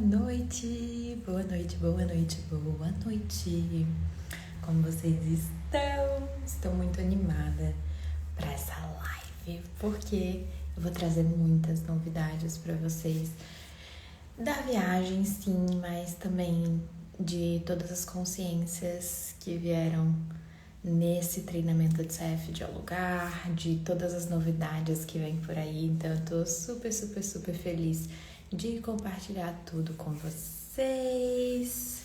boa noite, boa noite, boa noite. Como vocês estão? Estou muito animada para essa live, porque eu vou trazer muitas novidades para vocês da viagem, sim, mas também de todas as consciências que vieram nesse treinamento de CF de Alugar, de todas as novidades que vem por aí. Então eu tô super feliz de compartilhar tudo com vocês.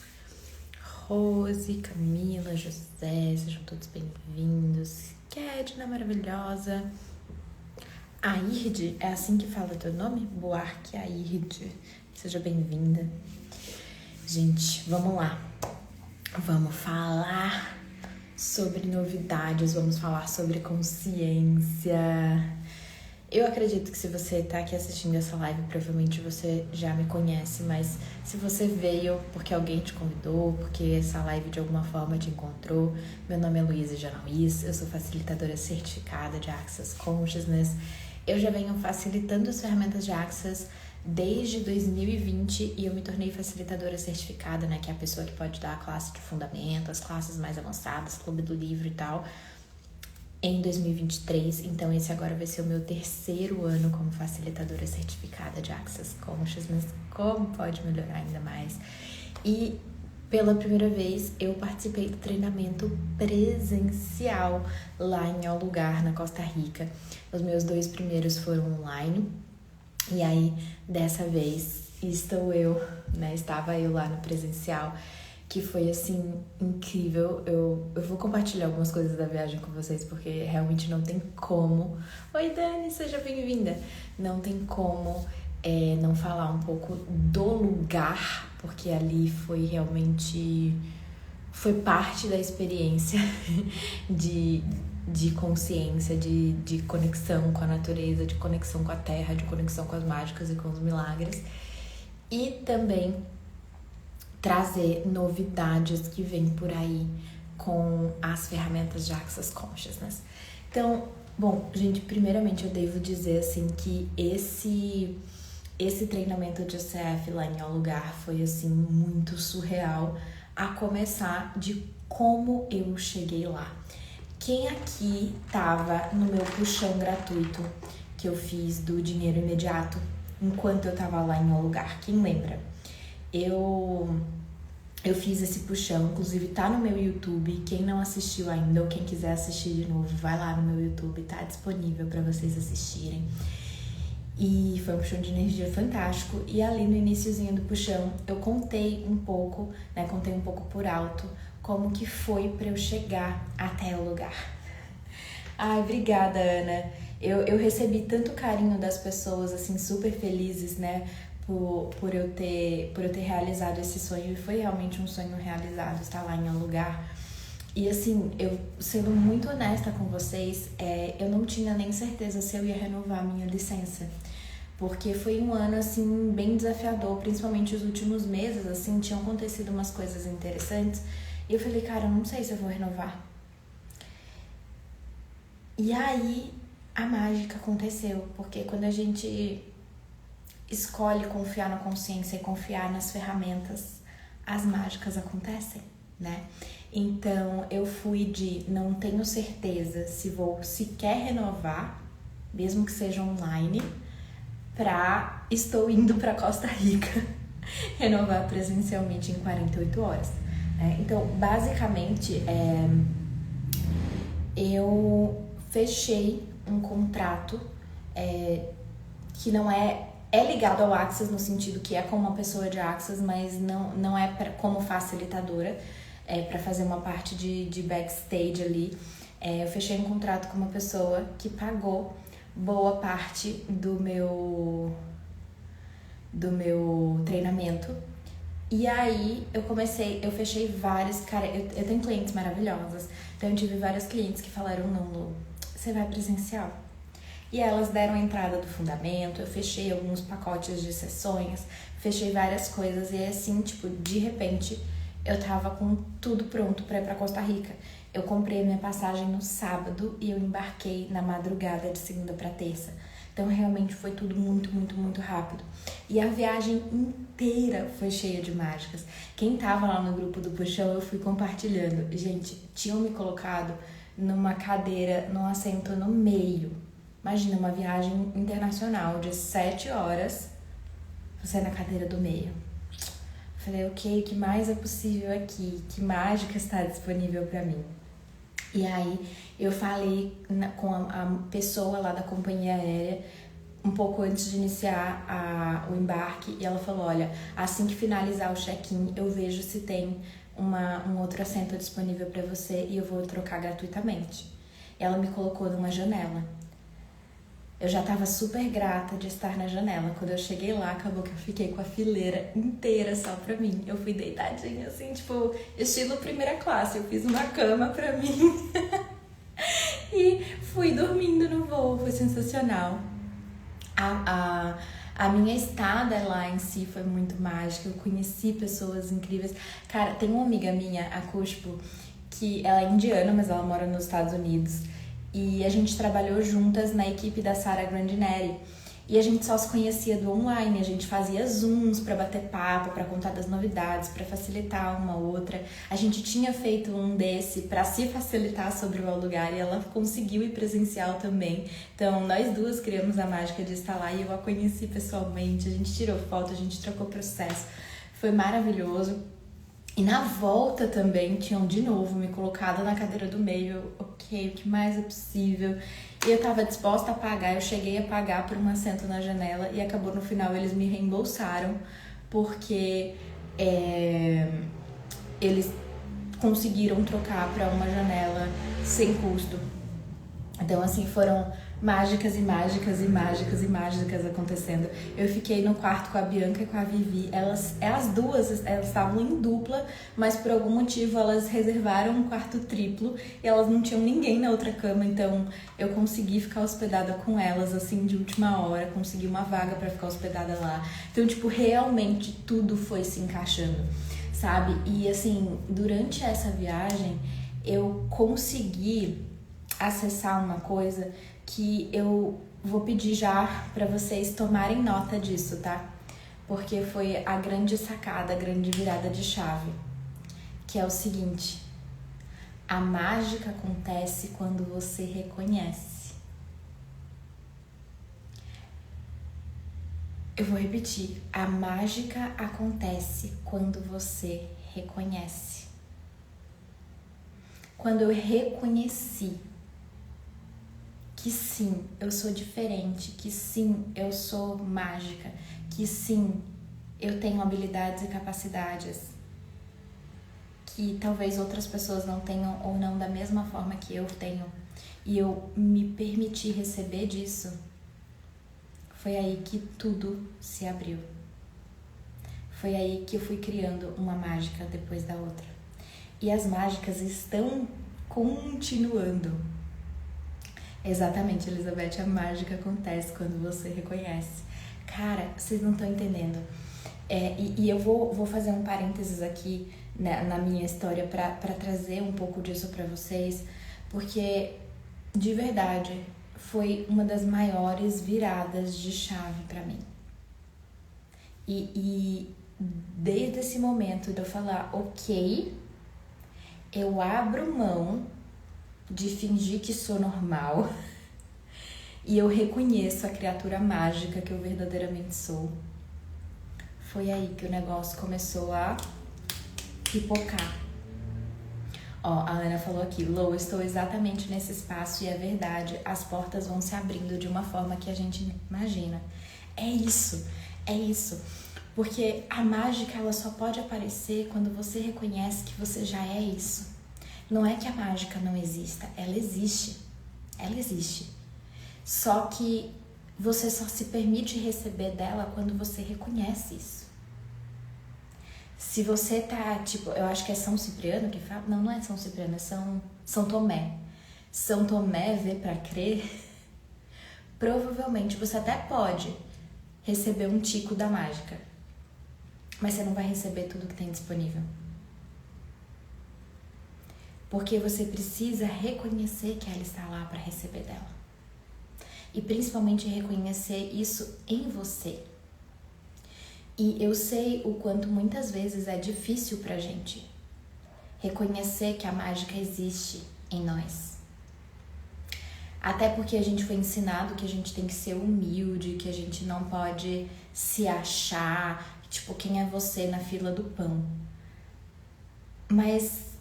Rose, Camila, José, sejam todos bem-vindos. Kedna maravilhosa. Airde, é assim que fala teu nome? Buarque Airde, seja bem-vinda. Gente, vamos lá. Vamos falar sobre novidades, vamos falar sobre consciência. Eu acredito que se você tá aqui assistindo essa live, provavelmente você já me conhece, mas se você veio porque alguém te convidou, porque essa live de alguma forma te encontrou, meu nome é Luísa Janauís, eu sou facilitadora certificada de Access Consciousness. Eu já venho facilitando as ferramentas de Access desde 2020 e eu me tornei facilitadora certificada, né, que é a pessoa que pode dar a classe de fundamento, as classes mais avançadas, clube do livro e tal, em 2023. Então esse agora vai ser o meu terceiro ano como facilitadora certificada de Access Consciousness. Como pode melhorar ainda mais? E pela primeira vez eu participei do treinamento presencial lá em Alugar, na Costa Rica. Os meus 2 primeiros foram online. E aí, dessa vez, estava eu lá no presencial, que foi, assim, incrível. Eu vou compartilhar algumas coisas da viagem com vocês, porque realmente não tem como... Oi, Dani, seja bem-vinda! Não tem como não falar um pouco do lugar, porque ali foi realmente... Foi parte da experiência de consciência, de conexão com a natureza, de conexão com a terra, de conexão com as mágicas e com os milagres. E também trazer novidades que vêm por aí com as ferramentas de Access Consciousness. Então, bom, gente, primeiramente eu devo dizer assim que esse treinamento de CF lá em Alugar foi assim muito surreal, a começar de como eu cheguei lá. Quem aqui tava no meu puxão gratuito que eu fiz do dinheiro imediato enquanto eu tava lá em Alugar? Quem lembra? Eu fiz esse puxão, inclusive tá no meu YouTube. Quem não assistiu ainda ou quem quiser assistir de novo, vai lá no meu YouTube, tá disponível para vocês assistirem. E foi um puxão de energia fantástico. E ali no iniciozinho do puxão, eu contei um pouco por alto, como que foi para eu chegar até o lugar. Ai, obrigada, Ana. Eu recebi tanto carinho das pessoas, assim, super felizes, né, por eu ter realizado esse sonho. E foi realmente um sonho realizado, estar lá em um lugar. E assim, eu sendo muito honesta com vocês, eu não tinha nem certeza se eu ia renovar a minha licença. Porque foi um ano, assim, bem desafiador, principalmente os últimos meses, assim, tinham acontecido umas coisas interessantes. E eu falei, cara, eu não sei se eu vou renovar. E aí, a mágica aconteceu, porque quando a gente escolhe confiar na consciência e confiar nas ferramentas, as mágicas acontecem, né? Então, eu fui de não tenho certeza se vou sequer renovar, mesmo que seja online, pra estou indo pra Costa Rica renovar presencialmente em 48 horas. Então, basicamente, eu fechei um contrato que não é ligado ao Access, no sentido que é com uma pessoa de Access, mas não é como facilitadora, para fazer uma parte de backstage ali. Eu fechei um contrato com uma pessoa que pagou boa parte do meu treinamento. E aí eu fechei vários, cara, eu tenho clientes maravilhosas, então eu tive vários clientes que falaram, não, Lu, você vai presencial? E elas deram a entrada do fundamento, eu fechei alguns pacotes de sessões, fechei várias coisas e assim, tipo, de repente, eu tava com tudo pronto pra ir pra Costa Rica. Eu comprei minha passagem no sábado e eu embarquei na madrugada de segunda pra terça. Então realmente foi tudo muito, muito, muito rápido. E a viagem inteira foi cheia de mágicas. Quem tava lá no grupo do Puxão, eu fui compartilhando. Gente, tinham me colocado numa cadeira, num assento no meio. Imagina, uma viagem internacional de 7 horas, você na cadeira do meio. Falei, ok, o que mais é possível aqui? Que mágica está disponível para mim? E aí eu falei com a pessoa lá da companhia aérea um pouco antes de iniciar o embarque, e ela falou, olha, assim que finalizar o check-in, eu vejo se tem um outro assento disponível para você e eu vou trocar gratuitamente. Ela me colocou numa janela. Eu já tava super grata de estar na janela. Quando eu cheguei lá, acabou que eu fiquei com a fileira inteira só pra mim. Eu fui deitadinha, assim, tipo, estilo primeira classe. Eu fiz uma cama pra mim e fui dormindo no voo. Foi sensacional. A minha estada lá em si foi muito mágica. Eu conheci pessoas incríveis. Cara, tem uma amiga minha, a Kushbu, que ela é indiana, mas ela mora nos Estados Unidos. E a gente trabalhou juntas na equipe da Sara Grandinelli. E a gente só se conhecia do online, a gente fazia zooms pra bater papo, pra contar das novidades, pra facilitar uma outra. A gente tinha feito um desse pra se facilitar sobre o lugar e ela conseguiu ir presencial também. Então, nós duas criamos a mágica de estar lá e eu a conheci pessoalmente. A gente tirou foto, a gente trocou processo. Foi maravilhoso. E na volta também tinham de novo me colocado na cadeira do meio. Ok, o que mais é possível? E eu tava disposta a pagar, eu cheguei a pagar por um assento na janela e acabou no final eles me reembolsaram porque eles conseguiram trocar para uma janela sem custo. Então assim, foram mágicas e mágicas e mágicas e mágicas acontecendo. Eu fiquei no quarto com a Bianca e com a Vivi. As duas, elas estavam em dupla, mas por algum motivo elas reservaram um quarto triplo e elas não tinham ninguém na outra cama, então eu consegui ficar hospedada com elas, assim, de última hora, consegui uma vaga pra ficar hospedada lá. Então, tipo, realmente tudo foi se encaixando, sabe? E assim, durante essa viagem, eu consegui acessar uma coisa que eu vou pedir já pra vocês tomarem nota disso, tá? Porque foi a grande sacada, a grande virada de chave, que é o seguinte: a mágica acontece quando você reconhece. Eu vou repetir, a mágica acontece quando você reconhece. Quando eu reconheci que sim, eu sou diferente, que sim, eu sou mágica, que sim, eu tenho habilidades e capacidades que talvez outras pessoas não tenham ou não da mesma forma que eu tenho, e eu me permiti receber disso, foi aí que tudo se abriu. Foi aí que eu fui criando uma mágica depois da outra. E as mágicas estão continuando. Exatamente, Elizabeth, a mágica acontece quando você reconhece. Cara, vocês não estão entendendo. E eu vou fazer um parênteses aqui, né, na minha história pra trazer um pouco disso pra vocês, porque, de verdade, foi uma das maiores viradas de chave pra mim. E desde esse momento de eu falar, ok, eu abro mão de fingir que sou normal e eu reconheço a criatura mágica que eu verdadeiramente sou. Foi aí que o negócio começou a pipocar. Ó, a Ana falou aqui, Lô, estou exatamente nesse espaço e é verdade, as portas vão se abrindo de uma forma que a gente imagina. É isso. Porque a mágica, ela só pode aparecer quando você reconhece que você já é isso. Não é que a mágica não exista, ela existe. Só que você só se permite receber dela quando você reconhece isso. Se você tá, tipo, eu acho que é São Cipriano que fala, não é São Cipriano, é São Tomé. São Tomé vê pra crer. Provavelmente você até pode receber um tico da mágica, mas você não vai receber tudo que tem disponível. Porque você precisa reconhecer que ela está lá para receber dela. e principalmente reconhecer isso em você. E eu sei o quanto muitas vezes é difícil pra gente reconhecer que a mágica existe em nós. Até porque a gente foi ensinado que a gente tem que ser humilde, que a gente não pode se achar, tipo, quem é você na fila do pão. Mas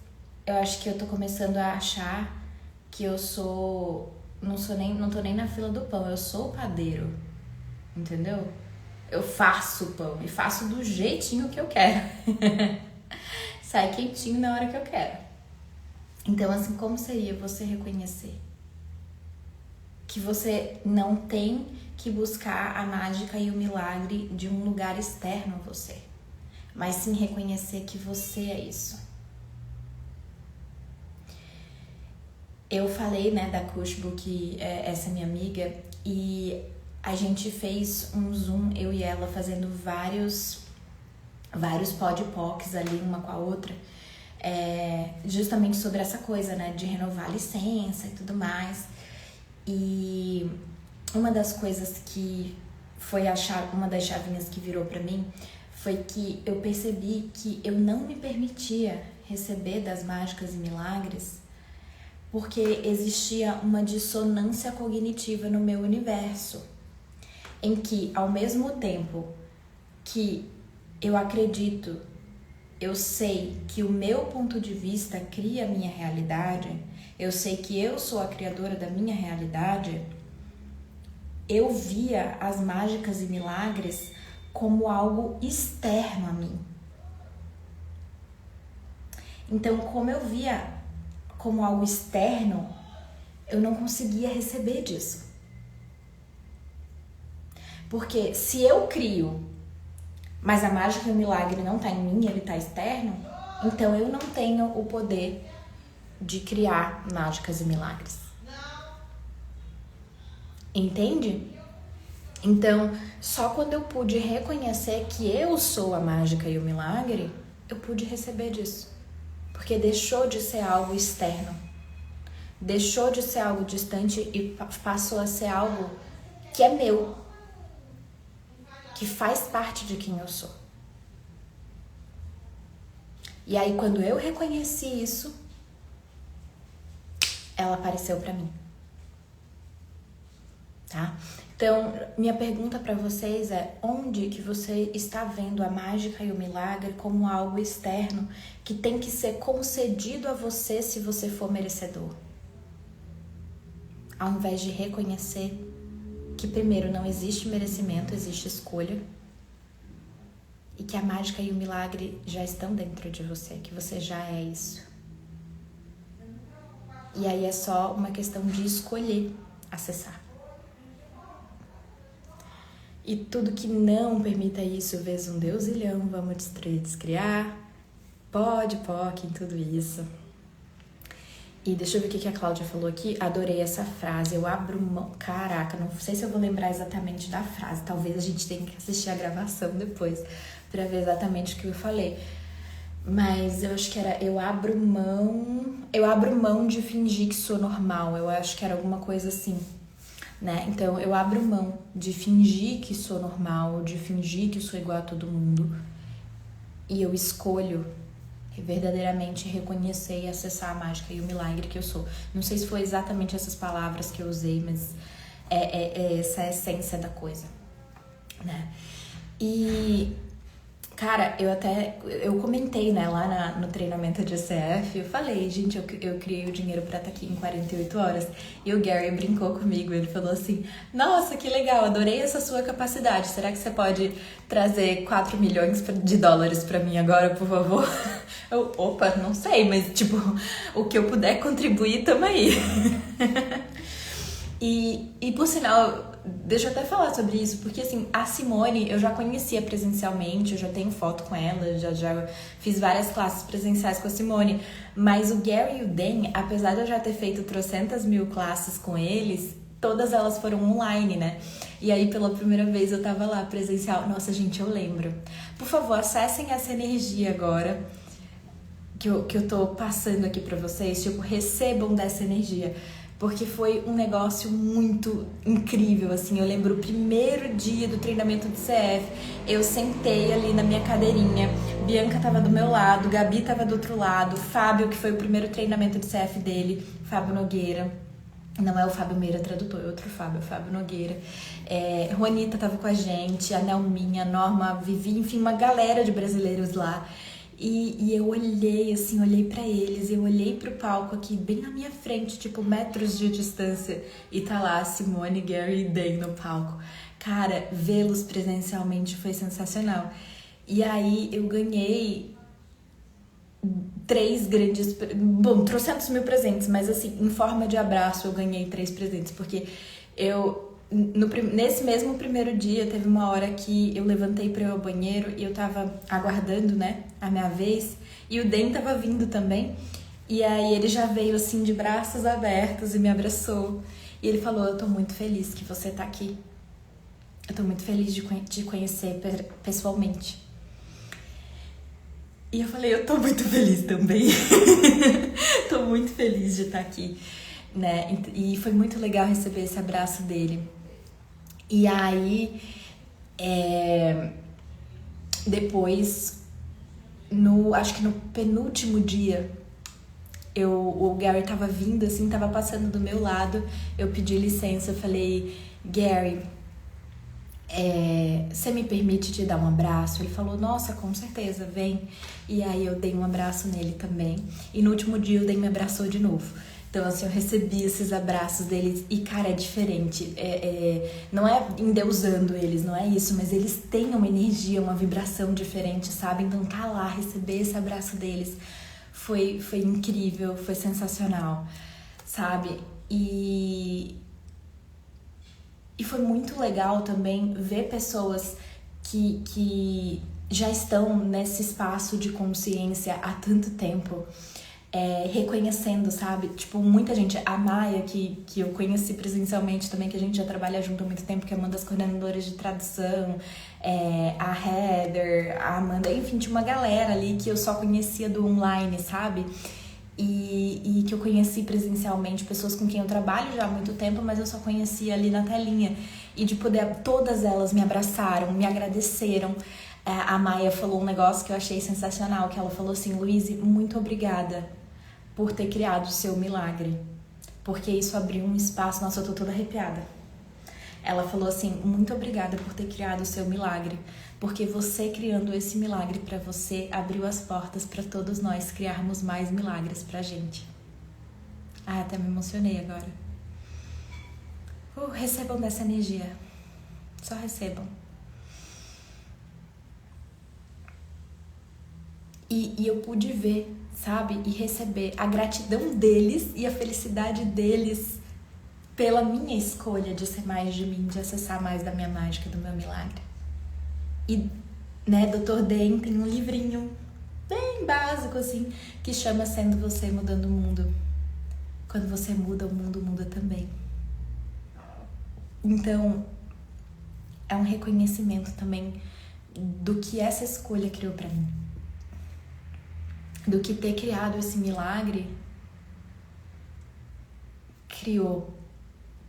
eu acho que eu tô começando a achar que eu não tô nem na fila do pão, eu sou o padeiro, entendeu? Eu faço o pão e faço do jeitinho que eu quero. Sai quentinho na hora que eu quero. Então, assim, como seria você reconhecer que você não tem que buscar a mágica e o milagre de um lugar externo a você, mas sim reconhecer que você é isso? Eu falei, né, da Cushbook, essa minha amiga, e a gente fez um Zoom, eu e ela, fazendo vários podpocs ali, uma com a outra, justamente sobre essa coisa, né, de renovar a licença e tudo mais. E uma das coisas que foi uma das chavinhas que virou pra mim foi que eu percebi que eu não me permitia receber das mágicas e milagres porque existia uma dissonância cognitiva no meu universo, em que, ao mesmo tempo que eu acredito, eu sei que o meu ponto de vista cria a minha realidade, eu sei que eu sou a criadora da minha realidade, eu via as mágicas e milagres como algo externo a mim. Então, como eu via como algo externo, eu não conseguia receber disso. Porque se eu crio, mas a mágica e o milagre não tá em mim, ele tá externo, então eu não tenho o poder de criar mágicas e milagres. Entende? Então, só quando eu pude reconhecer que eu sou a mágica e o milagre, eu pude receber disso. Porque deixou de ser algo externo. Deixou de ser algo distante e passou a ser algo que é meu. Que faz parte de quem eu sou. E aí, quando eu reconheci isso, ela apareceu pra mim. Tá? Então, minha pergunta pra vocês é: onde que você está vendo a mágica e o milagre como algo externo que tem que ser concedido a você se você for merecedor? Ao invés de reconhecer que, primeiro, não existe merecimento, existe escolha, e que a mágica e o milagre já estão dentro de você, que você já é isso. E aí é só uma questão de escolher acessar. E tudo que não permita isso, vezes um deusilhão, vamos descriar. Pode, em tudo isso. E deixa eu ver o que a Cláudia falou aqui. Adorei essa frase. Eu abro mão. Caraca, não sei se eu vou lembrar exatamente da frase. Talvez a gente tenha que assistir a gravação depois pra ver exatamente o que eu falei. Mas eu acho que era eu abro mão de fingir que sou normal. Eu acho que era alguma coisa assim. Né? Então eu abro mão de fingir que sou normal, de fingir que sou igual a todo mundo, e eu escolho verdadeiramente reconhecer e acessar a mágica e o milagre que eu sou. Não sei se foi exatamente essas palavras que eu usei, mas é essa a essência da coisa, né? E cara, eu comentei, né, lá no treinamento de ECF, eu falei, gente, eu criei o dinheiro pra estar aqui em 48 horas. E o Gary brincou comigo, ele falou assim: nossa, que legal, adorei essa sua capacidade. Será que você pode trazer 4 milhões de dólares pra mim agora, por favor? Opa, não sei, mas tipo, o que eu puder contribuir, tamo aí. E por sinal, deixa eu até falar sobre isso, porque assim, a Simone eu já conhecia presencialmente, eu já tenho foto com ela, já fiz várias classes presenciais com a Simone, mas o Gary e o Dan, apesar de eu já ter feito trocentas mil classes com eles, todas elas foram online, né? E aí pela primeira vez eu tava lá presencial. Nossa, gente, eu lembro. Por favor, acessem essa energia agora que eu tô passando aqui pra vocês, tipo, recebam dessa energia. porque foi um negócio muito incrível, assim. Eu lembro o primeiro dia do treinamento do CF, eu sentei ali na minha cadeirinha, Bianca tava do meu lado, Gabi tava do outro lado, Fábio, que foi o primeiro treinamento de CF dele, Fábio Nogueira, não é o Fábio Meira tradutor, é outro Fábio, é o Fábio Nogueira. Juanita tava com a gente, a Nelminha, a Norma, a Vivi, enfim, uma galera de brasileiros lá. E eu olhei, assim, olhei pra eles, eu olhei pro palco aqui, bem na minha frente, tipo, metros de distância, e tá lá a Simone, Gary e Dan no palco. Cara, vê-los presencialmente foi sensacional. E aí eu ganhei 3 grandes... Bom, trocentos mil presentes, mas assim, em forma de abraço eu ganhei 3 presentes, porque nesse mesmo primeiro dia, teve uma hora que eu levantei pra ir ao banheiro e eu tava aguardando, né, a minha vez, e o Dan tava vindo também, e aí ele já veio assim de braços abertos e me abraçou, e ele falou: eu tô muito feliz que você tá aqui, eu tô muito feliz de te conhecer pessoalmente. E eu falei: eu tô muito feliz também. Tô muito feliz de estar aqui, né? E foi muito legal receber esse abraço dele. E aí, depois, acho que no penúltimo dia, o Gary tava vindo, assim, tava passando do meu lado, eu pedi licença, eu falei: Gary, você me permite te dar um abraço? Ele falou: nossa, com certeza, vem. E aí eu dei um abraço nele também. E no último dia o Dan me abraçou de novo. Então, assim, eu recebi esses abraços deles e, cara, é diferente. Não é endeusando eles, não é isso, mas eles têm uma energia, uma vibração diferente, sabe? Então, tá lá, receber esse abraço deles foi incrível, foi sensacional, sabe? E foi muito legal também ver pessoas que já estão nesse espaço de consciência há tanto tempo, reconhecendo, sabe? Tipo, muita gente, a Maia, que eu conheci presencialmente também, que a gente já trabalha junto há muito tempo, que é uma das coordenadoras de tradução, a Heather, a Amanda, enfim, tinha uma galera ali que eu só conhecia do online, sabe? E que eu conheci presencialmente, pessoas com quem eu trabalho já há muito tempo, mas eu só conhecia ali na telinha. E de poder, todas elas me abraçaram, me agradeceram. A Maia falou um negócio que eu achei sensacional, que ela falou assim: Luíse, muito obrigada por ter criado o seu milagre, porque isso abriu um espaço... Nossa, eu tô toda arrepiada. Ela falou assim: muito obrigada por ter criado o seu milagre, porque você criando esse milagre pra você abriu as portas pra todos nós criarmos mais milagres pra gente. Até me emocionei agora. Recebam dessa energia. Só recebam. E eu pude ver, sabe? E receber a gratidão deles e a felicidade deles pela minha escolha de ser mais de mim, de acessar mais da minha mágica, do meu milagre. E, né, Dr. Dan tem um livrinho bem básico, assim, que chama Sendo Você Mudando o Mundo. Quando você muda, o mundo muda também. Então, é um reconhecimento também do que essa escolha criou pra mim. Do que ter criado esse milagre criou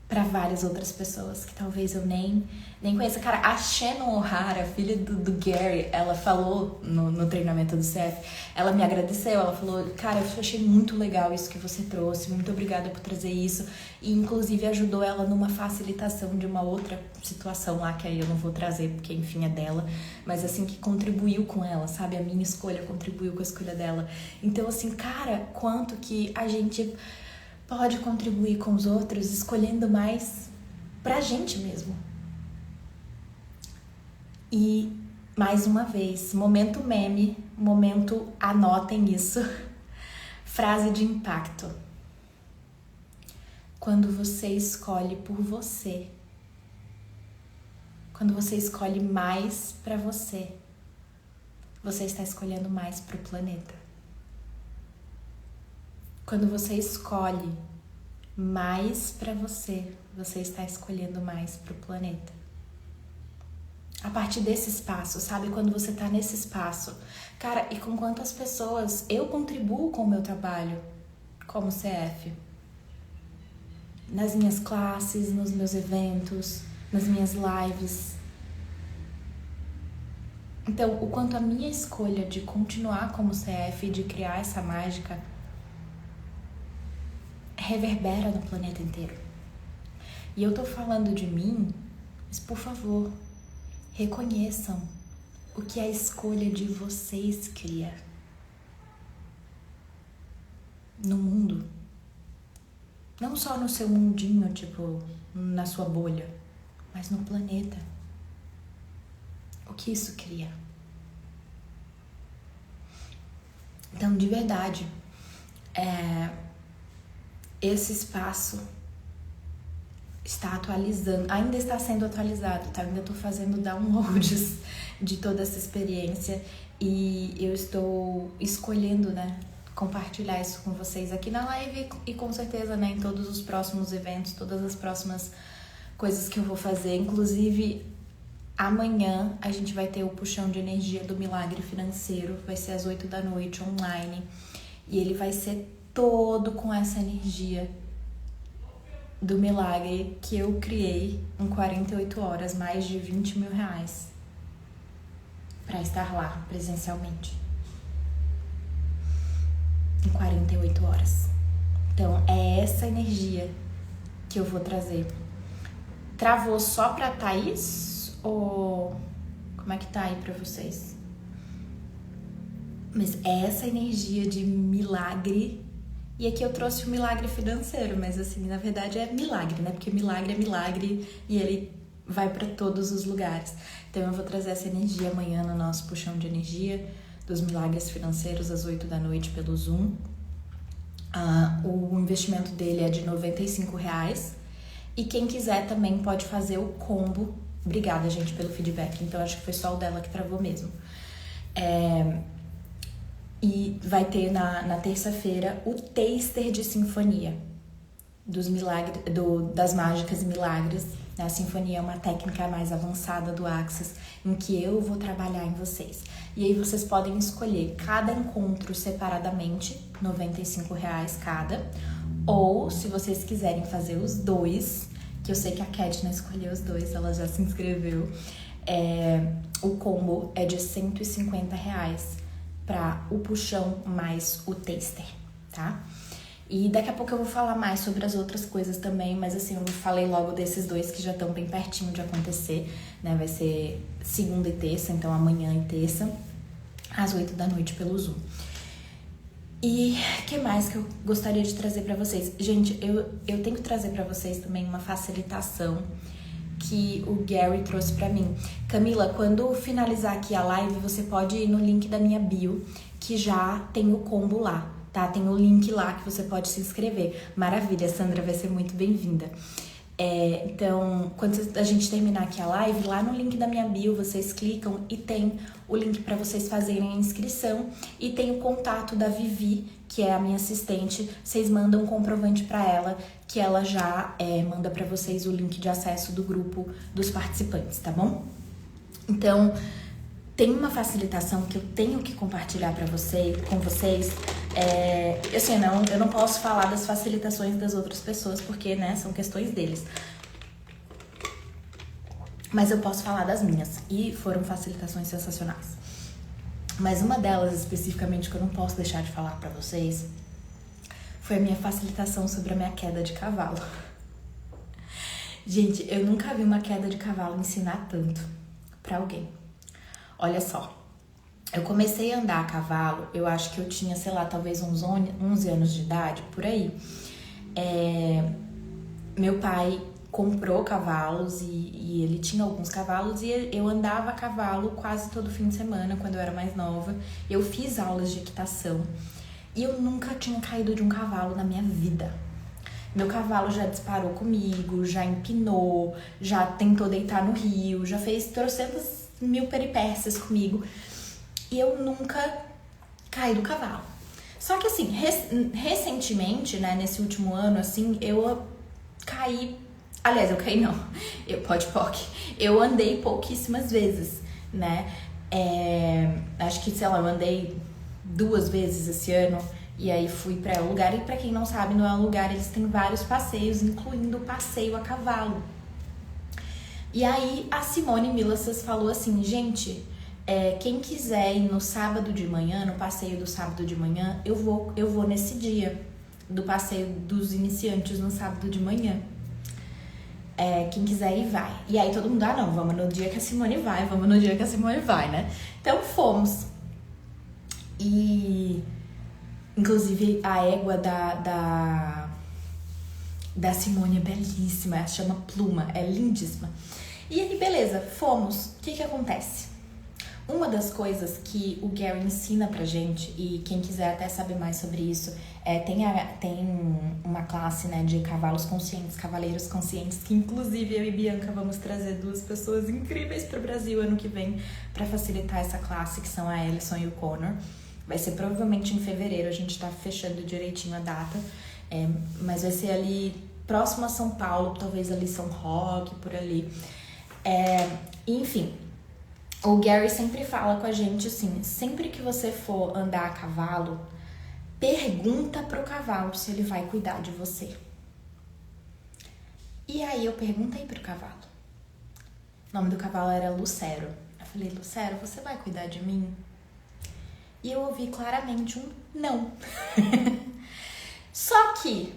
para várias outras pessoas que talvez eu nem conheça. Cara, a Shannon O'Hara, filha do Gary, ela falou no treinamento do CF, ela me agradeceu, ela falou: cara, eu achei muito legal isso que você trouxe, muito obrigada por trazer isso, e inclusive ajudou ela numa facilitação de uma outra situação lá, que aí eu não vou trazer porque enfim é dela, mas assim, que contribuiu com ela, sabe? A minha escolha contribuiu com a escolha dela. Então assim, cara, quanto que a gente pode contribuir com os outros escolhendo mais pra gente mesmo. E, mais uma vez, momento meme, momento anotem isso, frase de impacto. Quando você escolhe por você, quando você escolhe mais pra você, você está escolhendo mais pro planeta. Quando você escolhe mais pra você, você está escolhendo mais pro planeta. A partir desse espaço, sabe? Quando você tá nesse espaço. Cara, e com quantas pessoas eu contribuo com o meu trabalho como CF? nas minhas classes, nos meus eventos, nas minhas lives. Então, o quanto a minha escolha de continuar como CF e de criar essa mágica reverbera no planeta inteiro. E eu tô falando de mim, mas por favor, reconheçam o que a escolha de vocês cria no mundo. Não só no seu mundinho, tipo, na sua bolha, mas no planeta. O que isso cria? Então, de verdade, esse espaço está atualizando, ainda está sendo atualizado, tá? Ainda estou fazendo downloads de toda essa experiência e eu estou escolhendo, né, compartilhar isso com vocês aqui na live e com certeza, né, em todos os próximos eventos, todas as próximas coisas que eu vou fazer. Inclusive, amanhã a gente vai ter o Puxão de Energia do Milagre Financeiro, vai ser às 8 da noite, online, e ele vai ser todo com essa energia do milagre que eu criei em 48 horas, mais de 20 mil reais para estar lá presencialmente em 48 horas. Então é essa energia que eu vou trazer. Travou só pra Thaís ou como é que tá aí pra vocês? Mas é essa energia de milagre. E aqui eu trouxe o milagre financeiro, mas assim, na verdade é milagre, né? Porque milagre é milagre e ele vai para todos os lugares. Então eu vou trazer essa energia amanhã no nosso Puxão de Energia dos Milagres Financeiros às 8 da noite pelo Zoom. O investimento dele é de R$95. E quem quiser também pode fazer o combo. Obrigada, gente, pelo feedback. Então acho que foi só o dela que travou mesmo. E vai ter na terça-feira o taster de sinfonia dos milagres, das mágicas e milagres. A sinfonia é uma técnica mais avançada do Access, em que eu vou trabalhar em vocês. E aí vocês podem escolher cada encontro separadamente, R$95 cada. Ou, se vocês quiserem fazer os dois, que eu sei que a Ketna escolheu os dois, ela já se inscreveu, o combo é de R$150 para o puxão mais o taster, tá? E daqui a pouco eu vou falar mais sobre as outras coisas também, mas assim, eu falei logo desses dois que já estão bem pertinho de acontecer, né? Vai ser segunda e terça, então amanhã e terça, às 8 da noite pelo Zoom. E o que mais que eu gostaria de trazer para vocês? Gente, eu tenho que trazer para vocês também uma facilitação que o Gary trouxe pra mim. Camila, quando finalizar aqui a live, você pode ir no link da minha bio, que já tem o combo lá, tá? Tem o link lá que você pode se inscrever. Maravilha, Sandra, vai ser muito bem-vinda. Então, quando a gente terminar aqui a live, lá no link da minha bio, vocês clicam e tem o link para vocês fazerem a inscrição e tem o contato da Vivi, que é a minha assistente. Vocês mandam um comprovante para ela, que ela já manda para vocês o link de acesso do grupo dos participantes, tá bom? Então, tem uma facilitação que eu tenho que compartilhar com vocês. Assim, eu não posso falar das facilitações das outras pessoas, porque, né, são questões deles. Mas eu posso falar das minhas, e foram facilitações sensacionais. Mas uma delas, especificamente, que eu não posso deixar de falar pra vocês, foi a minha facilitação sobre a minha queda de cavalo. Gente, eu nunca vi uma queda de cavalo ensinar tanto pra alguém. Olha só, eu comecei a andar a cavalo, eu acho que eu tinha, sei lá, talvez uns 11 anos de idade, por aí. Meu pai comprou cavalos e ele tinha alguns cavalos e eu andava a cavalo quase todo fim de semana, quando eu era mais nova. Eu fiz aulas de equitação e eu nunca tinha caído de um cavalo na minha vida. Meu cavalo já disparou comigo, já empinou, já tentou deitar no rio, já fez trocentas mil peripécias comigo. E eu nunca caí do cavalo. Só que assim, recentemente, né, nesse último ano, assim, eu caí. Aliás, eu caí não. Eu andei pouquíssimas vezes, né? Acho que, sei lá, eu andei 2 vezes esse ano. E aí fui pra El Lugar, e pra quem não sabe, no El Lugar eles têm vários passeios, incluindo o passeio a cavalo. E aí a Simone Milasas falou assim, gente, quem quiser ir no sábado de manhã, no passeio do sábado de manhã, eu vou nesse dia do passeio dos iniciantes no sábado de manhã. Quem quiser ir, vai. E aí todo mundo, não, vamos no dia que a Simone vai, né? Então fomos. E inclusive a égua da Simone é belíssima, ela chama Pluma, é lindíssima. E aí, beleza, fomos. O que acontece? Uma das coisas que o Gary ensina pra gente, e quem quiser até saber mais sobre isso, tem uma classe, né, de cavalos conscientes, cavaleiros conscientes, que inclusive eu e Bianca vamos trazer 2 pessoas incríveis pro Brasil ano que vem pra facilitar essa classe, que são a Ellison e o Connor. Vai ser provavelmente em fevereiro, a gente tá fechando direitinho a data, mas vai ser ali próximo a São Paulo, talvez ali São Roque, por ali. Enfim, o Gary sempre fala com a gente assim, sempre que você for andar a cavalo, pergunta pro cavalo se ele vai cuidar de você. E aí eu perguntei pro cavalo. O nome do cavalo era Lucero. Eu falei, Lucero, você vai cuidar de mim? E eu ouvi claramente um não. Só que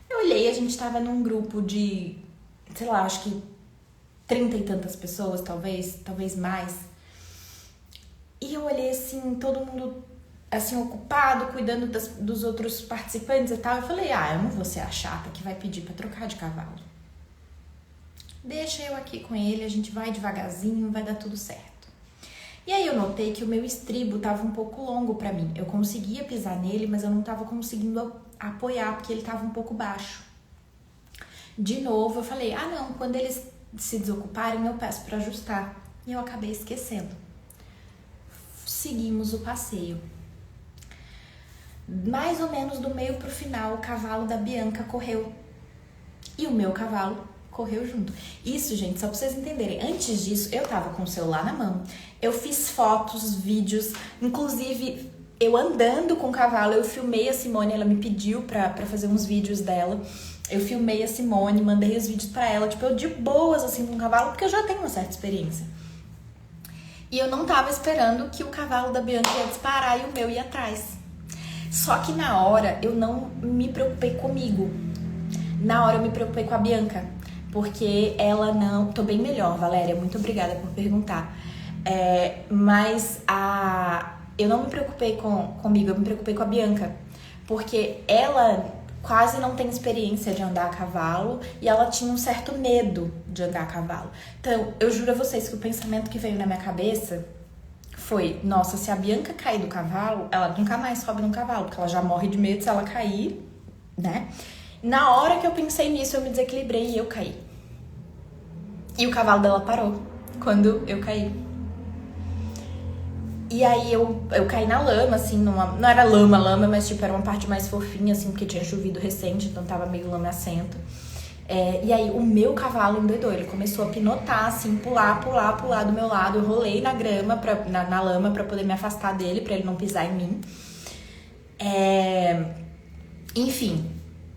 eu olhei, a gente tava num grupo de, sei lá, acho que 30 e tantas pessoas, talvez mais. E eu olhei assim, todo mundo assim, ocupado, cuidando dos outros participantes e tal. Eu falei, eu não vou ser a chata que vai pedir pra trocar de cavalo. Deixa eu aqui com ele, a gente vai devagarzinho, vai dar tudo certo. E aí eu notei que o meu estribo tava um pouco longo pra mim. Eu conseguia pisar nele, mas eu não tava conseguindo apoiar, porque ele tava um pouco baixo. De novo, eu falei, não, quando eles se desocuparem, eu peço pra ajustar. E eu acabei esquecendo. Seguimos o passeio. Mais ou menos do meio pro final, o cavalo da Bianca correu. E o meu cavalo correu junto. Isso, gente, só pra vocês entenderem. Antes disso, eu tava com o celular na mão. Eu fiz fotos, vídeos. Inclusive, eu andando com o cavalo, eu filmei a Simone. Ela me pediu pra fazer uns vídeos dela. Eu filmei a Simone, mandei os vídeos pra ela. Tipo, eu de boas, assim, com o cavalo, porque eu já tenho uma certa experiência. E eu não tava esperando que o cavalo da Bianca ia disparar e o meu ia atrás. Só que na hora, eu não me preocupei comigo. Na hora, eu me preocupei com a Bianca. Porque ela não... Tô bem melhor, Valéria. Muito obrigada por perguntar. Mas eu não me preocupei comigo, eu me preocupei com a Bianca. Porque ela quase não tem experiência de andar a cavalo e ela tinha um certo medo de andar a cavalo. Então, eu juro a vocês que o pensamento que veio na minha cabeça foi, nossa, se a Bianca cair do cavalo, ela nunca mais sobe num cavalo, porque ela já morre de medo se ela cair, né? Na hora que eu pensei nisso, eu me desequilibrei e eu caí. E o cavalo dela parou quando eu caí. E aí eu caí na lama, assim, não era lama, mas tipo, era uma parte mais fofinha, assim, porque tinha chovido recente, então tava meio lamacento. E aí o meu cavalo endoidou, ele começou a pinotar, assim, pular do meu lado. Eu rolei na grama, na lama, pra poder me afastar dele, pra ele não pisar em mim. Enfim,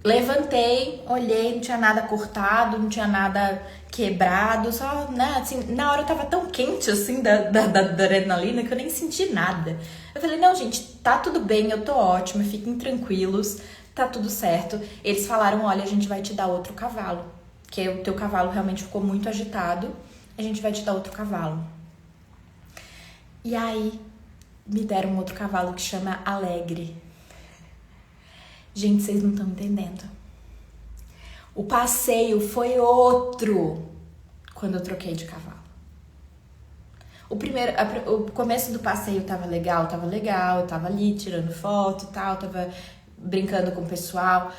levantei, olhei, não tinha nada cortado, não tinha nada quebrado, só, né, assim, na hora eu tava tão quente, assim, da adrenalina, que eu nem senti nada. Eu falei, não, gente, tá tudo bem, eu tô ótima, fiquem tranquilos, tá tudo certo. Eles falaram, olha, a gente vai te dar outro cavalo, porque o teu cavalo realmente ficou muito agitado, a gente vai te dar outro cavalo. E aí, me deram um outro cavalo que chama Alegre. Gente, vocês não estão entendendo. O passeio foi outro quando eu troquei de cavalo. O começo do passeio tava legal, eu tava ali tirando foto e tal, tava brincando com o pessoal,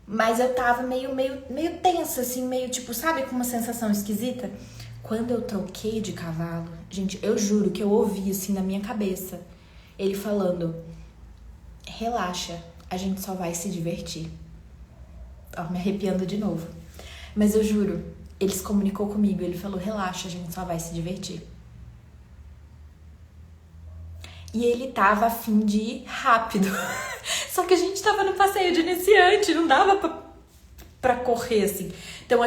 mas eu tava meio tensa, assim, meio tipo, sabe, com uma sensação esquisita. Quando eu troquei de cavalo, gente, eu juro que eu ouvi assim na minha cabeça, ele falando, relaxa, a gente só vai se divertir. Ó, me arrepiando de novo. Mas eu juro, ele se comunicou comigo, ele falou, relaxa, a gente só vai se divertir. E ele tava a fim de ir rápido. Só que a gente tava no passeio de iniciante, não dava pra correr, assim. Então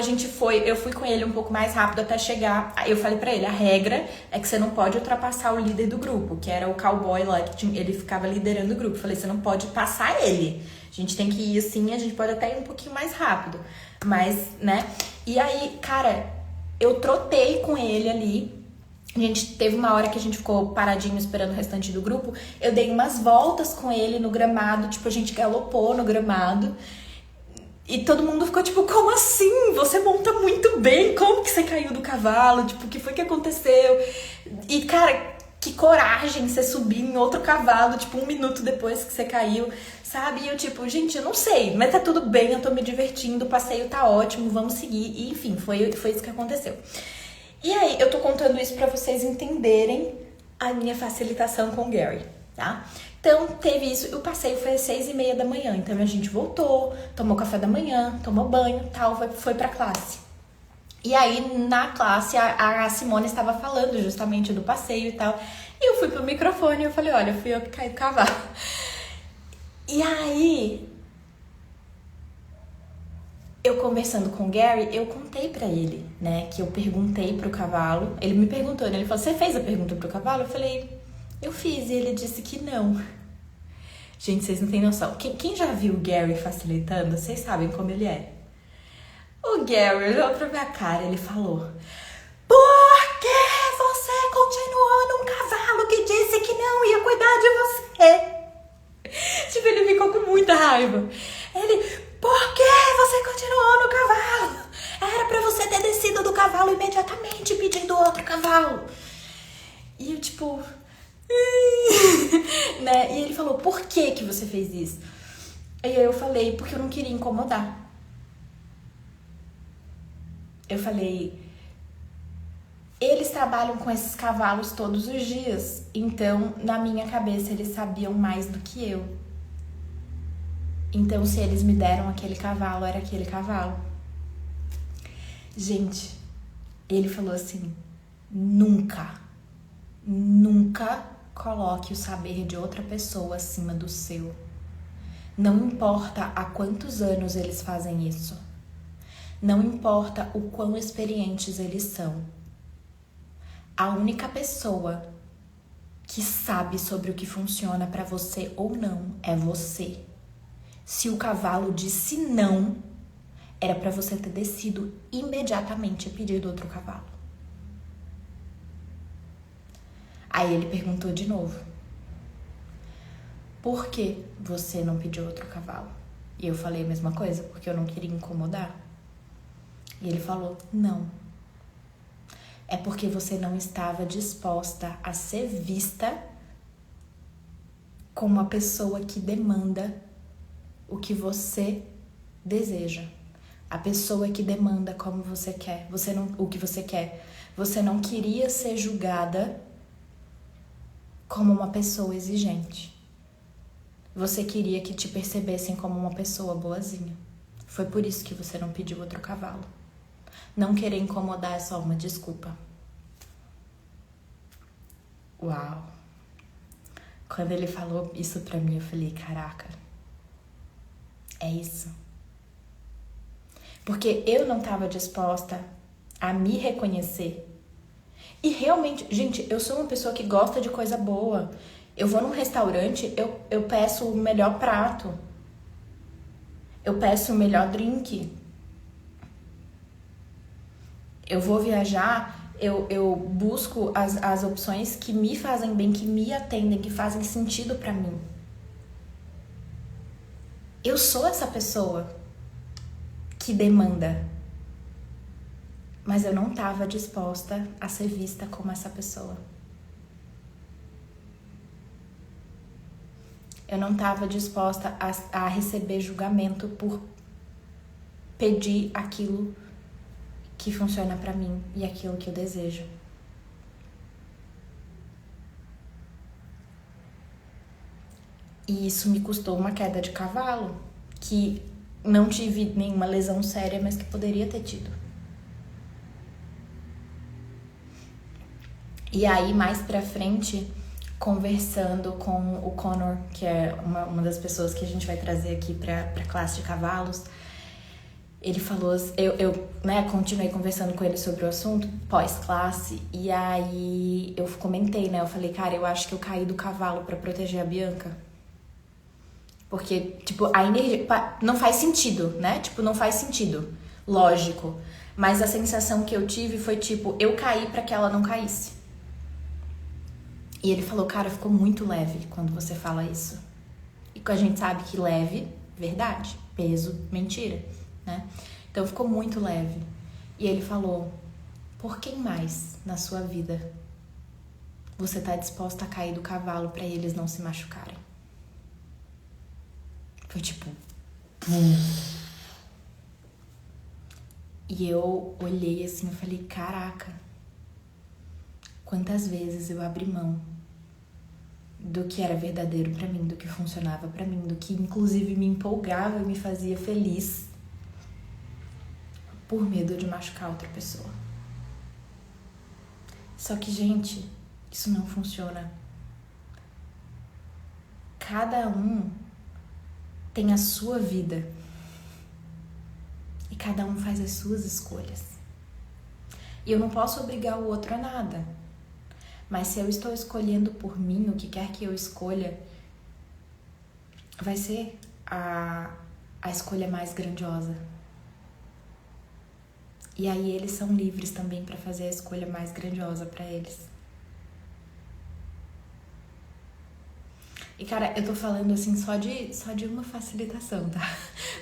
eu fui com ele um pouco mais rápido até chegar. Eu falei pra ele, a regra é que você não pode ultrapassar o líder do grupo, que era o cowboy lá, ele ficava liderando o grupo. Eu falei, você não pode passar ele. A gente tem que ir assim, a gente pode até ir um pouquinho mais rápido. Mas, né? E aí, cara, eu trotei com ele ali. A gente teve uma hora que a gente ficou paradinho esperando o restante do grupo. Eu dei umas voltas com ele no gramado, tipo, a gente galopou no gramado. E todo mundo ficou tipo, como assim? Você monta muito bem, como que você caiu do cavalo? Tipo, o que foi que aconteceu? E, cara, que coragem você subir em outro cavalo, tipo, 1 minuto depois que você caiu, sabe? E eu tipo, gente, eu não sei, mas tá tudo bem, eu tô me divertindo, o passeio tá ótimo, vamos seguir. E, enfim, foi isso que aconteceu. E aí, eu tô contando isso pra vocês entenderem a minha facilitação com o Gary, tá? Então, teve isso. O passeio foi às 6h30 da manhã. Então, a gente voltou, tomou café da manhã, tomou banho, tal, foi pra classe. E aí, na classe, a Simone estava falando justamente do passeio e tal. E eu fui pro microfone e eu falei, olha, fui eu que caí do cavalo. E aí, eu conversando com o Gary, eu contei pra ele, né, que eu perguntei pro cavalo. Ele me perguntou, né, ele falou, você fez a pergunta pro cavalo? Eu falei, eu fiz. E ele disse que não. Gente, vocês não têm noção. Quem já viu o Gary facilitando, vocês sabem como ele é. O Gary olhou pra minha cara e ele falou, por que você continuou num cavalo que disse que não ia cuidar de você? Tipo, ele ficou com muita raiva. Ele, por que você continuou no cavalo? Era pra você ter descido do cavalo imediatamente pedindo outro cavalo. E eu, tipo... né? E ele falou, por que você fez isso? E aí eu falei, porque eu não queria incomodar. Eu falei, eles trabalham com esses cavalos todos os dias, então na minha cabeça eles sabiam mais do que eu. Então se eles me deram aquele cavalo, era aquele cavalo. Gente, ele falou assim, nunca coloque o saber de outra pessoa acima do seu. Não importa há quantos anos eles fazem isso. Não importa o quão experientes eles são. A única pessoa que sabe sobre o que funciona para você ou não é você. Se o cavalo disse não, era para você ter descido imediatamente e pedido outro cavalo. Aí ele perguntou de novo, por que você não pediu outro cavalo? E eu falei a mesma coisa, porque eu não queria incomodar. E ele falou, não. É porque você não estava disposta a ser vista como uma pessoa que demanda o que você deseja. A pessoa que demanda como você quer, o que você quer. Você não queria ser julgada como uma pessoa exigente. Você queria que te percebessem como uma pessoa boazinha. Foi por isso que você não pediu outro cavalo. Não querer incomodar é só uma desculpa. Uau! Quando ele falou isso pra mim, eu falei, caraca, é isso. Porque eu não estava disposta a me reconhecer. E realmente, gente, eu sou uma pessoa que gosta de coisa boa. Eu vou num restaurante, eu peço o melhor prato. Eu peço o melhor drink. Eu vou viajar, eu busco as opções que me fazem bem, que me atendem, que fazem sentido pra mim. Eu sou essa pessoa que demanda. Mas eu não estava disposta a ser vista como essa pessoa. Eu não estava disposta a receber julgamento por pedir aquilo que funciona pra mim e aquilo que eu desejo. E isso me custou uma queda de cavalo, que não tive nenhuma lesão séria, mas que poderia ter tido. E aí, mais pra frente, conversando com o Connor, que é uma das pessoas que a gente vai trazer aqui pra classe de cavalos. Ele falou, eu né, continuei conversando com ele sobre o assunto pós-classe, e aí eu comentei, né, eu falei, cara, eu acho que eu caí do cavalo pra proteger a Bianca. Porque, tipo, a energia não faz sentido, né? Tipo, não faz sentido, lógico. Mas a sensação que eu tive foi, tipo, eu caí pra que ela não caísse. E ele falou, cara, ficou muito leve quando você fala isso. E a gente sabe que leve, verdade, peso, mentira, né? Então ficou muito leve. E ele falou, por quem mais na sua vida você tá disposta a cair do cavalo pra eles não se machucarem? Foi tipo... E eu olhei assim e falei, caraca, quantas vezes eu abri mão do que era verdadeiro pra mim, do que funcionava pra mim, do que inclusive me empolgava e me fazia feliz, por medo de machucar outra pessoa. Só que, gente, isso não funciona. Cada um tem a sua vida e cada um faz as suas escolhas. E eu não posso obrigar o outro a nada. Mas se eu estou escolhendo por mim, o que quer que eu escolha, vai ser a escolha mais grandiosa. E aí eles são livres também para fazer a escolha mais grandiosa para eles. E, cara, eu tô falando, assim, só de uma facilitação, tá?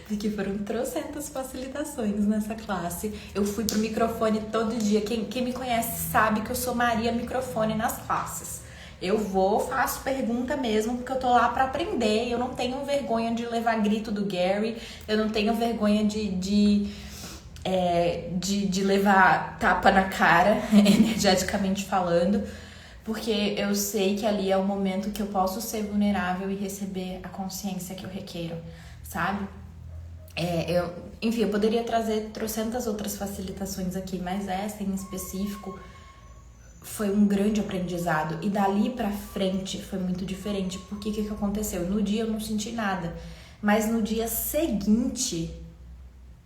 Porque foram trocentas facilitações nessa classe. Eu fui pro microfone todo dia. Quem me conhece sabe que eu sou Maria Microfone nas classes. Eu faço pergunta mesmo, porque eu tô lá pra aprender. Eu não tenho vergonha de levar grito do Gary. Eu não tenho vergonha de levar tapa na cara, energeticamente falando. Porque eu sei que ali é o momento que eu posso ser vulnerável e receber a consciência que eu requeiro, sabe? Enfim, eu poderia trazer trocentas outras facilitações aqui, mas essa em específico foi um grande aprendizado. E dali pra frente foi muito diferente. Porque o que aconteceu? No dia eu não senti nada, mas no dia seguinte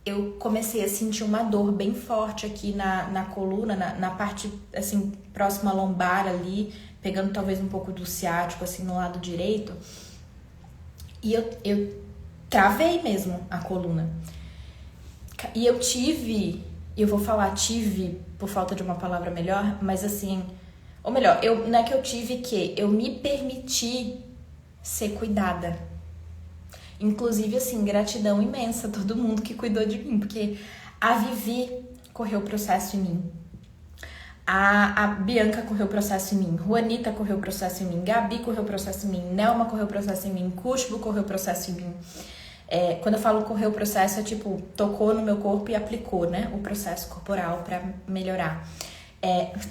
eu comecei a sentir uma dor bem forte aqui na coluna, na parte, assim, próxima à lombar ali, pegando talvez um pouco do ciático, assim, no lado direito. E eu travei mesmo a coluna. E eu tive por falta de uma palavra melhor, mas assim, ou melhor, não é que eu tive eu me permiti ser cuidada. Inclusive, assim, gratidão imensa a todo mundo que cuidou de mim, porque a Vivi correu o processo em mim, a Bianca correu o processo em mim, Juanita correu o processo em mim, Gabi correu o processo em mim, Nelma correu o processo em mim, Cushbo correu o processo em mim. Quando eu falo correu o processo, é tipo, tocou no meu corpo e aplicou, né, o processo corporal pra melhorar.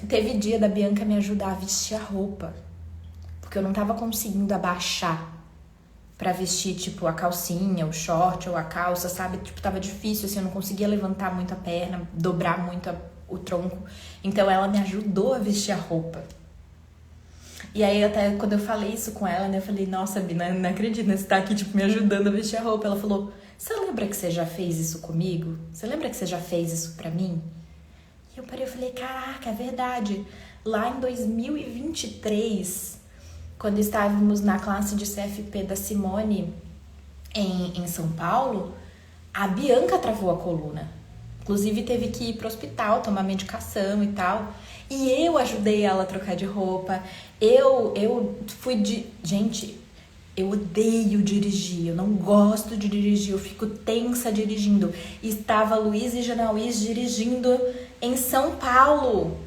Teve dia da Bianca me ajudar a vestir a roupa, porque eu não tava conseguindo abaixar pra vestir, tipo, a calcinha, o short ou a calça, sabe? Tipo, tava difícil, assim, eu não conseguia levantar muito a perna, dobrar muito o tronco. Então, ela me ajudou a vestir a roupa. E aí, até quando eu falei isso com ela, né? Eu falei, nossa, Bina, não acredito, né? Você tá aqui, tipo, me ajudando a vestir a roupa. Ela falou, você lembra que você já fez isso comigo? Você lembra que você já fez isso pra mim? E eu parei, eu falei, caraca, é verdade. Lá em 2023... quando estávamos na classe de CFP da Simone em São Paulo, a Bianca travou a coluna. Inclusive teve que ir pro hospital, tomar medicação e tal. E eu ajudei ela a trocar de roupa. Eu fui de... Gente, eu odeio dirigir, eu não gosto de dirigir, eu fico tensa dirigindo. Estava Luiz e Janaís dirigindo em São Paulo,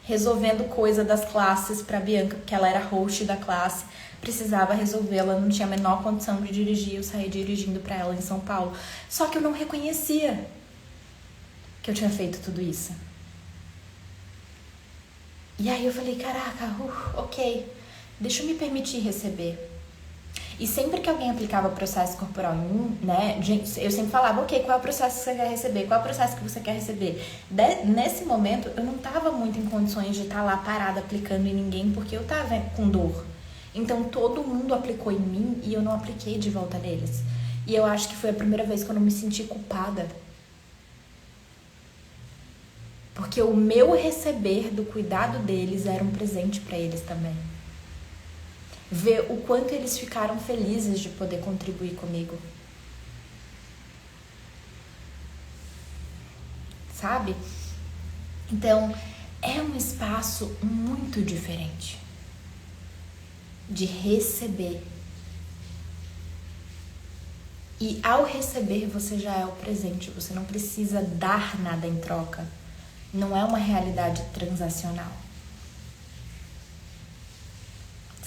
resolvendo coisa das classes pra Bianca, porque ela era host da classe, precisava resolver, ela não tinha a menor condição de dirigir, eu saí dirigindo pra ela em São Paulo. Só que eu não reconhecia que eu tinha feito tudo isso. E aí eu falei, caraca, ok, deixa eu me permitir receber. E sempre que alguém aplicava processo corporal em mim, né, eu sempre falava, ok, qual é o processo que você quer receber? Qual é o processo que você quer receber? Nesse momento, eu não tava muito em condições de estar lá parada aplicando em ninguém, porque eu tava com dor. Então todo mundo aplicou em mim e eu não apliquei de volta neles. E eu acho que foi a primeira vez que eu não me senti culpada. Porque o meu receber do cuidado deles era um presente para eles também. Ver o quanto eles ficaram felizes de poder contribuir comigo. Sabe? Então, é um espaço muito diferente de receber. E ao receber, você já é o presente. Você não precisa dar nada em troca. Não é uma realidade transacional.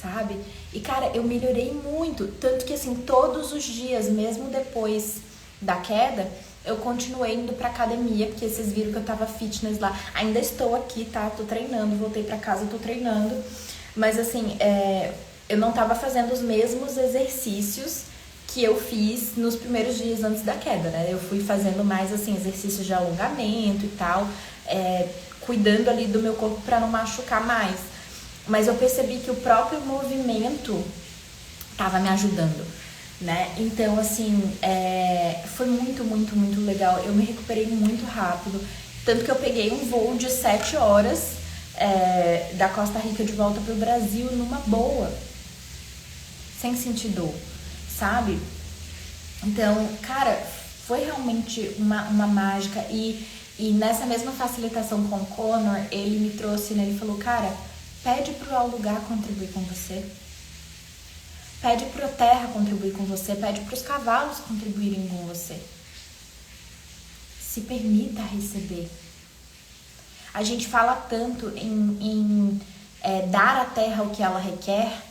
Sabe? E, cara, eu melhorei muito. Tanto que, assim, todos os dias, mesmo depois da queda, eu continuei indo pra academia, porque vocês viram que eu tava fitness lá. Ainda estou aqui, tá? Tô treinando, voltei pra casa, tô treinando. Mas, assim, eu não tava fazendo os mesmos exercícios que eu fiz nos primeiros dias antes da queda, né? Eu fui fazendo mais, assim, exercícios de alongamento e tal, cuidando ali do meu corpo pra não machucar mais. Mas eu percebi que o próprio movimento tava me ajudando, né? Então, assim, foi muito, muito, muito legal. Eu me recuperei muito rápido. Tanto que eu peguei um voo de 7 horas da Costa Rica de volta pro Brasil numa boa. Sem sentir dor, sabe? Então, cara, foi realmente uma mágica. E nessa mesma facilitação com o Connor, ele me trouxe, né? Ele falou, cara, pede pro lugar contribuir com você. Pede pra terra contribuir com você. Pede pros cavalos contribuírem com você. Se permita receber. A gente fala tanto em dar à terra o que ela requer.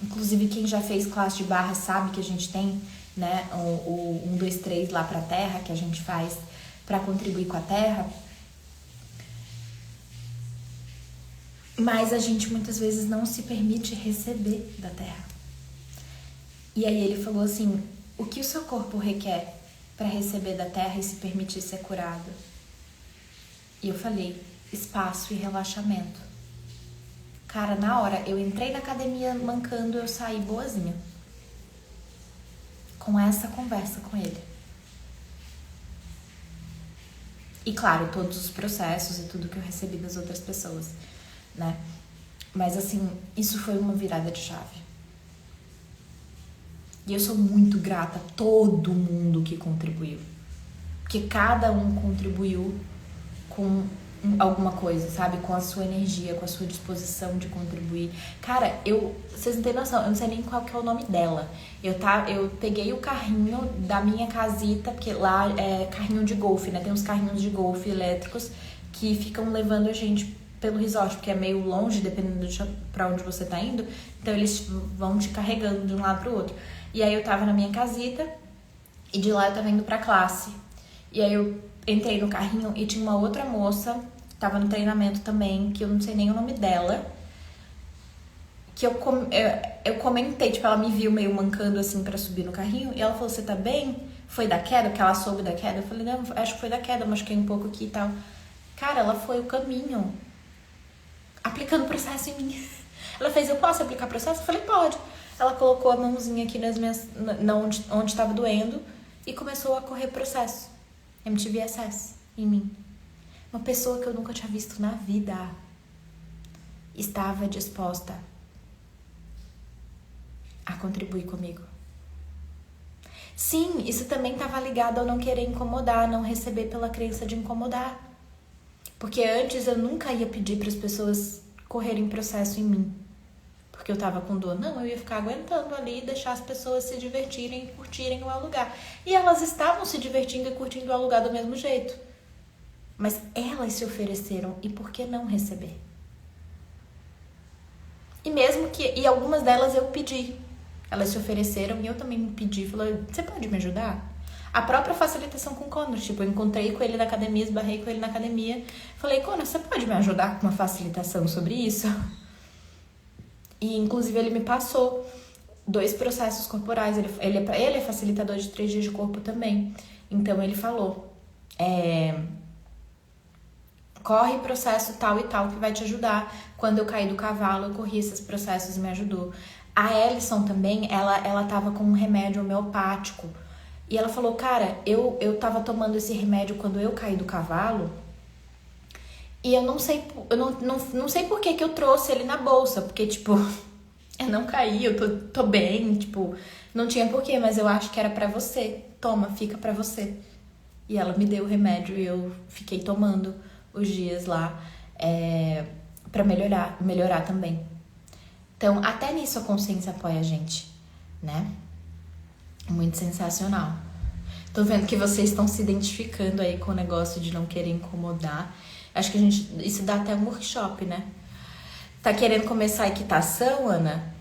Inclusive, quem já fez classe de barra sabe que a gente tem, né, o 1, 2, 3 lá pra terra, que a gente faz pra contribuir com a terra. Mas a gente muitas vezes não se permite receber da terra. E aí ele falou assim, o que o seu corpo requer para receber da terra e se permitir ser curado? E eu falei, espaço e relaxamento. Cara, na hora, eu entrei na academia mancando, eu saí boazinha. Com essa conversa com ele. E claro, todos os processos e tudo que eu recebi das outras pessoas, né? Mas assim, isso foi uma virada de chave. E eu sou muito grata a todo mundo que contribuiu. Porque cada um contribuiu com alguma coisa, sabe? Com a sua energia, com a sua disposição de contribuir. Cara, vocês não têm noção, eu não sei nem qual que é o nome dela. Eu peguei o carrinho da minha casita, porque lá é carrinho de golfe, né? Tem uns carrinhos de golfe elétricos que ficam levando a gente pelo resort, porque é meio longe, dependendo pra onde você tá indo. Então eles vão te carregando de um lado pro outro. E aí eu tava na minha casita e de lá eu tava indo pra classe. E aí eu entrei no carrinho e tinha uma outra moça, tava no treinamento também, que eu não sei nem o nome dela, que eu comentei, tipo, ela me viu meio mancando assim pra subir no carrinho, e ela falou, você tá bem? Foi da queda? Porque ela soube da queda? Eu falei, não, acho que foi da queda, machuquei um pouco aqui e tal. Cara, ela foi o caminho, aplicando processo em mim. Ela fez, eu posso aplicar processo? Eu falei, pode. Ela colocou a mãozinha aqui onde tava doendo e começou a correr processo. MTVSS em mim. Uma pessoa que eu nunca tinha visto na vida estava disposta a contribuir comigo. Sim, isso também estava ligado ao não querer incomodar, não receber pela crença de incomodar. Porque antes eu nunca ia pedir para as pessoas correrem processo em mim. Porque eu tava com dor. Não, eu ia ficar aguentando ali e deixar as pessoas se divertirem e curtirem o lugar. E elas estavam se divertindo e curtindo o lugar do mesmo jeito. Mas elas se ofereceram, e por que não receber? E algumas delas eu pedi. Elas se ofereceram e eu também me pedi. Falei, você pode me ajudar? A própria facilitação com o Connor. Tipo, eu encontrei com ele na academia, esbarrei com ele na academia. Falei, Connor, você pode me ajudar com uma facilitação sobre isso? E, inclusive, ele me passou 2 processos corporais. Ele é facilitador de 3 dias de corpo também. Então, ele falou, corre processo tal e tal que vai te ajudar. Quando eu caí do cavalo, eu corri esses processos e me ajudou. A Ellison também, ela tava com um remédio homeopático. E ela falou, cara, eu tava tomando esse remédio quando eu caí do cavalo. E eu não sei por que eu trouxe ele na bolsa. Porque, tipo, eu não caí, eu tô bem, tipo, não tinha porquê, mas eu acho que era pra você. Toma, fica pra você. E ela me deu o remédio e eu fiquei tomando os dias lá pra melhorar também. Então, até nisso a consciência apoia a gente, né? Muito sensacional. Tô vendo que vocês estão se identificando aí com o negócio de não querer incomodar. Acho que isso dá até um workshop, né? Tá querendo começar a equitação, Ana?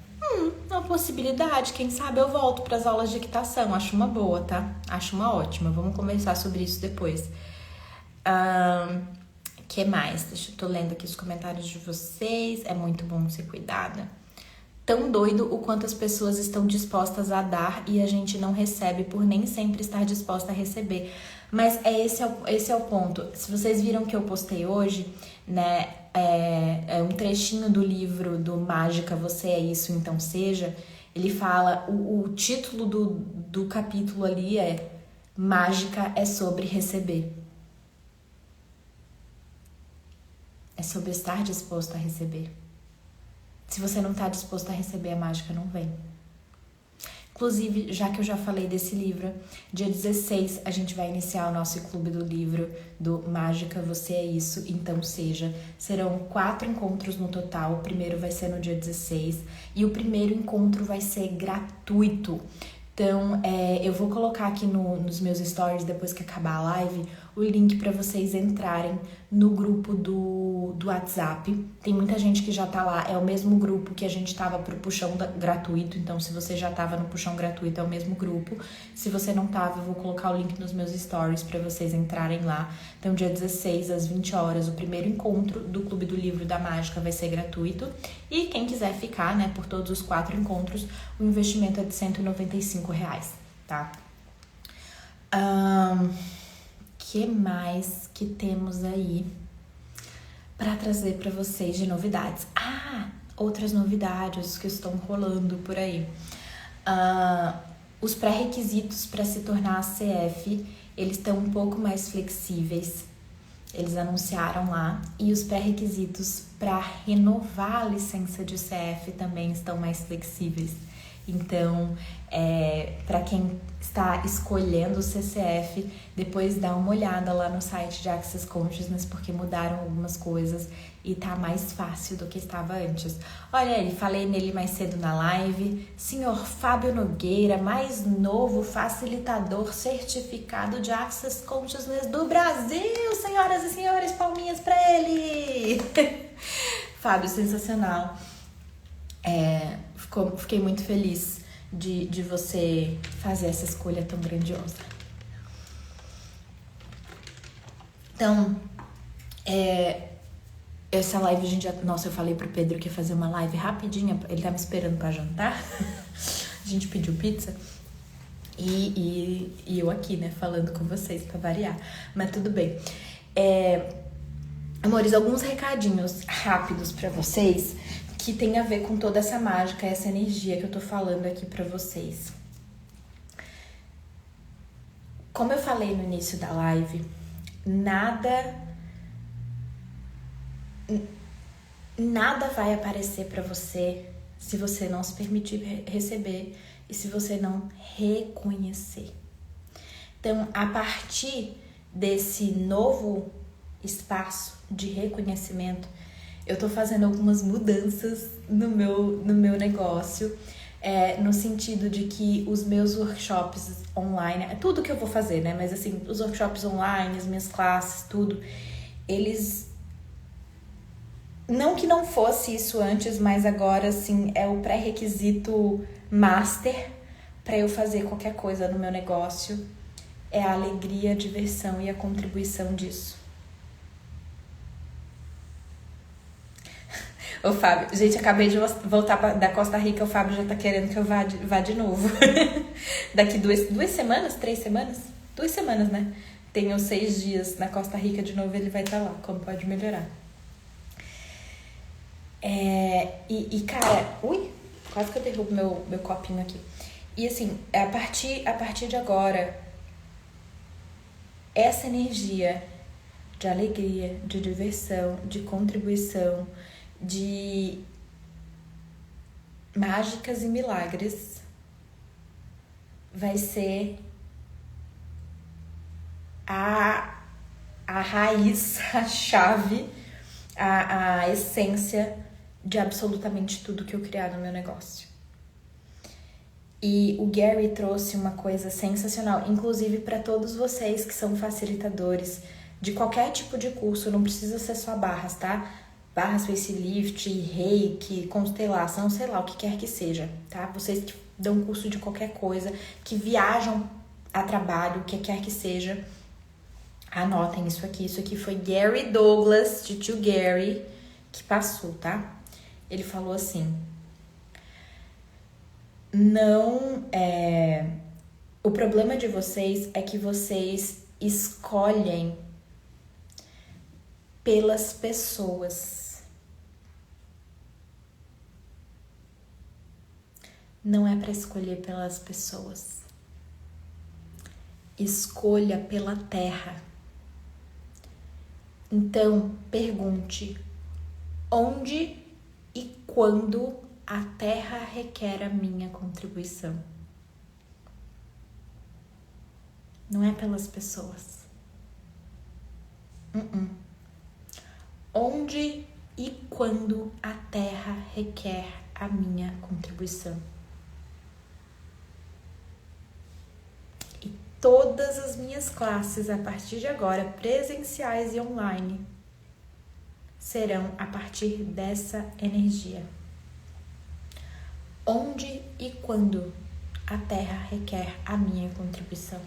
Uma possibilidade. Quem sabe eu volto pras aulas de equitação. Acho uma boa, tá? Acho uma ótima. Vamos conversar sobre isso depois. Que mais? Tô lendo aqui os comentários de vocês. É muito bom ser cuidada. Tão doido o quanto as pessoas estão dispostas a dar e a gente não recebe por nem sempre estar disposta a receber. Mas esse é o ponto. Se vocês viram que eu postei hoje, né, é um trechinho do livro do Mágica, Você é Isso, Então Seja. Ele fala, o título do capítulo ali é Mágica é sobre receber. É sobre estar disposto a receber. Se você não está disposto a receber, a mágica não vem. Inclusive, já que eu já falei desse livro, dia 16 a gente vai iniciar o nosso clube do livro do Mágica, Você é Isso, Então Seja. Serão 4 encontros no total, o primeiro vai ser no dia 16 e o primeiro encontro vai ser gratuito. Então, eu vou colocar aqui nos meus stories, depois que acabar a live, o link para vocês entrarem no grupo do WhatsApp. Tem muita gente que já tá lá, é o mesmo grupo que a gente tava pro puxão gratuito, então se você já tava no puxão gratuito, é o mesmo grupo. Se você não tava, eu vou colocar o link nos meus stories para vocês entrarem lá. Então, dia 16, às 20 horas, o primeiro encontro do Clube do Livro da Mágica vai ser gratuito. E quem quiser ficar, né, por todos os 4 encontros, o investimento é de R$195, tá? Que mais que temos aí para trazer para vocês de novidades? Outras novidades que estão rolando por aí. Os pré-requisitos para se tornar CF, eles estão um pouco mais flexíveis. Eles anunciaram lá. E os pré-requisitos para renovar a licença de CF também estão mais flexíveis. Então, para quem está escolhendo o CCF, depois dá uma olhada lá no site de Access Consciousness, porque mudaram algumas coisas e tá mais fácil do que estava antes. Olha aí, falei nele mais cedo na live. Senhor Fábio Nogueira, mais novo facilitador certificado de Access Consciousness do Brasil. Senhoras e senhores, palminhas para ele! Fábio, sensacional. Fiquei muito feliz de você fazer essa escolha tão grandiosa. Então, essa live a gente já... Nossa, eu falei pro Pedro que ia fazer uma live rapidinha. Ele tá me esperando pra jantar. A gente pediu pizza. E eu aqui, né, falando com vocês pra variar. Mas tudo bem. Amores, alguns recadinhos rápidos pra vocês que tem a ver com toda essa mágica, essa energia que eu tô falando aqui pra vocês. Como eu falei no início da live, nada vai aparecer pra você se você não se permitir receber e se você não reconhecer. Então, a partir desse novo espaço de reconhecimento, eu tô fazendo algumas mudanças no meu negócio, no sentido de que os meus workshops online, tudo que eu vou fazer, né? Mas assim, os workshops online, as minhas classes, tudo, eles... Não que não fosse isso antes, mas agora, assim, é o pré-requisito master para eu fazer qualquer coisa no meu negócio. É a alegria, a diversão e a contribuição disso. Ô, Fábio, gente, acabei de voltar da Costa Rica, o Fábio já tá querendo que eu vá de novo. Daqui 2 semanas, 3 semanas? 2 semanas, né? tenho 6 dias na Costa Rica de novo, ele vai estar lá, como pode melhorar. Cara, quase que eu derrubo meu copinho aqui. E assim, a partir de agora, essa energia de alegria, de diversão, de contribuição, de mágicas e milagres vai ser a raiz, a chave, a essência de absolutamente tudo que eu criar no meu negócio. E o Gary trouxe uma coisa sensacional, inclusive para todos vocês que são facilitadores de qualquer tipo de curso, não precisa ser só barras, tá? Barras, facelift, reiki, constelação, sei lá, o que quer que seja, tá? Vocês que dão curso de qualquer coisa, que viajam a trabalho, o que quer que seja, anotem isso aqui. Isso aqui foi Gary Douglas, de Tio Gary, que passou, tá? Ele falou assim: o problema de vocês é que vocês escolhem pelas pessoas. Não é para escolher pelas pessoas. Escolha pela terra. Então, pergunte: onde e quando a terra requer a minha contribuição? Não é pelas pessoas. Onde e quando a terra requer a minha contribuição? E todas as minhas classes, a partir de agora, presenciais e online, serão a partir dessa energia. Onde e quando a terra requer a minha contribuição?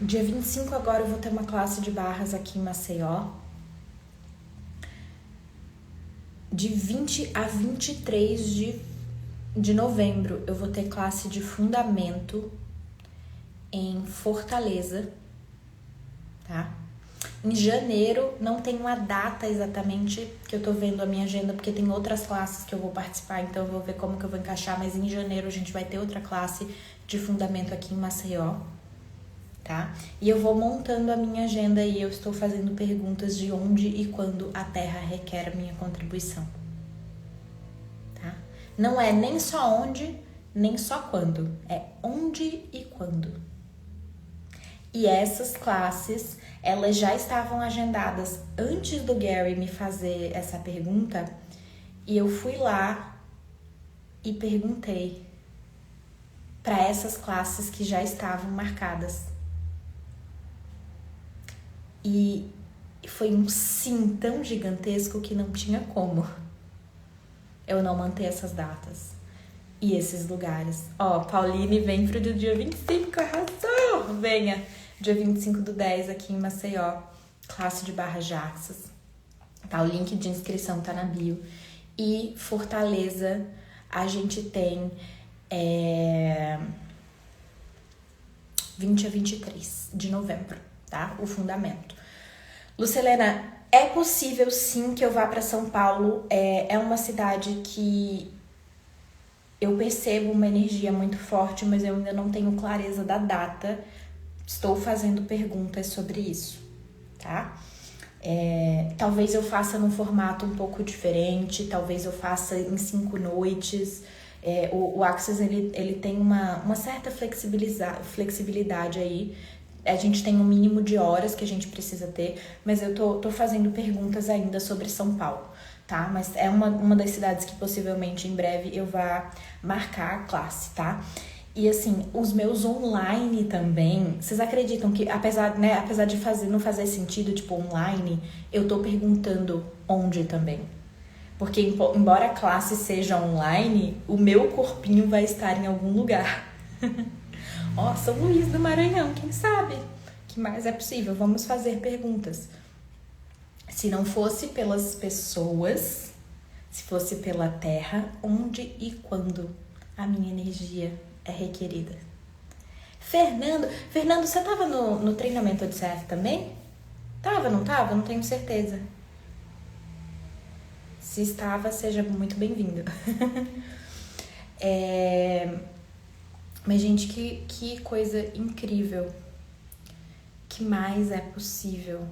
Dia 25 agora eu vou ter uma classe de barras aqui em Maceió. De 20 a 23 de novembro eu vou ter classe de fundamento em Fortaleza, tá? Em janeiro, não tem uma data exatamente, que eu tô vendo a minha agenda, porque tem outras classes que eu vou participar, então eu vou ver como que eu vou encaixar, mas em janeiro a gente vai ter outra classe de fundamento aqui em Maceió, tá? E eu vou montando a minha agenda e eu estou fazendo perguntas de onde e quando a Terra requer a minha contribuição, tá? Não é nem só onde, nem só quando, é onde e quando. E essas classes, elas já estavam agendadas antes do Gary me fazer essa pergunta, e eu fui lá e perguntei para essas classes que já estavam marcadas. E foi um sim tão gigantesco que não tinha como eu não manter essas datas e esses lugares. Pauline vem pro dia 25, arrasou! Venha! Dia 25/10 aqui em Maceió, classe de barras de axis. Tá, o link de inscrição tá na bio. E Fortaleza, a gente tem 20 a 23 de novembro, tá? O fundamento. Lucelena, é possível sim que eu vá para São Paulo. É uma cidade que eu percebo uma energia muito forte, mas eu ainda não tenho clareza da data. Estou fazendo perguntas sobre isso, tá? Talvez eu faça num formato um pouco diferente, talvez eu faça em 5 noites. O Access, ele tem uma certa flexibilidade aí. A gente tem um mínimo de horas que a gente precisa ter, mas eu tô fazendo perguntas ainda sobre São Paulo, tá? Mas é uma das cidades que possivelmente em breve eu vá marcar a classe, tá? E assim, os meus online também, vocês acreditam que apesar de não fazer sentido, tipo, online, eu tô perguntando onde também. Porque embora a classe seja online, o meu corpinho vai estar em algum lugar. São Luís do Maranhão, quem sabe? Que mais é possível? Vamos fazer perguntas. Se não fosse pelas pessoas, se fosse pela terra, onde e quando a minha energia é requerida. Fernando, você tava no treinamento de CF também? Tava, não tava? Não tenho certeza. Se estava, seja muito bem-vindo. Mas, gente, que coisa incrível. Que mais é possível?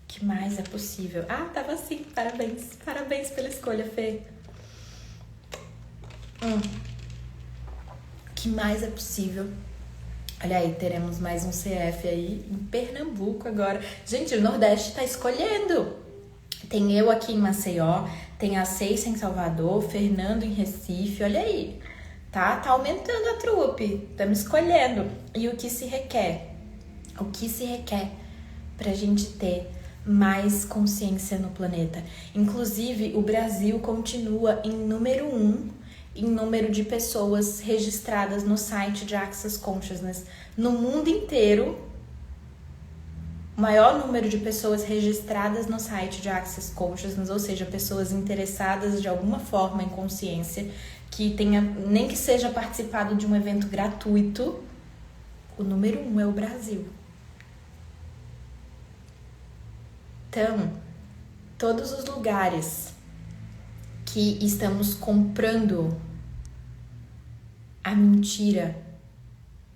Que mais é possível? Ah, tava assim, parabéns. Parabéns pela escolha, Fê. Que mais é possível? Olha aí, teremos mais um CF aí em Pernambuco agora. Gente, o Nordeste tá escolhendo. Tem eu aqui em Maceió, tem a Ceissa em Salvador, Fernando em Recife, olha aí. Tá aumentando a trupe, estamos escolhendo. E o que se requer? O que se requer pra gente ter mais consciência no planeta? Inclusive, o Brasil continua em número 1 em número de pessoas registradas no site de Access Consciousness. No mundo inteiro, o maior número de pessoas registradas no site de Access Consciousness, ou seja, pessoas interessadas de alguma forma em consciência, que tenha, nem que seja participado de um evento gratuito, o número 1 é o Brasil. Então, todos os lugares que estamos comprando a mentira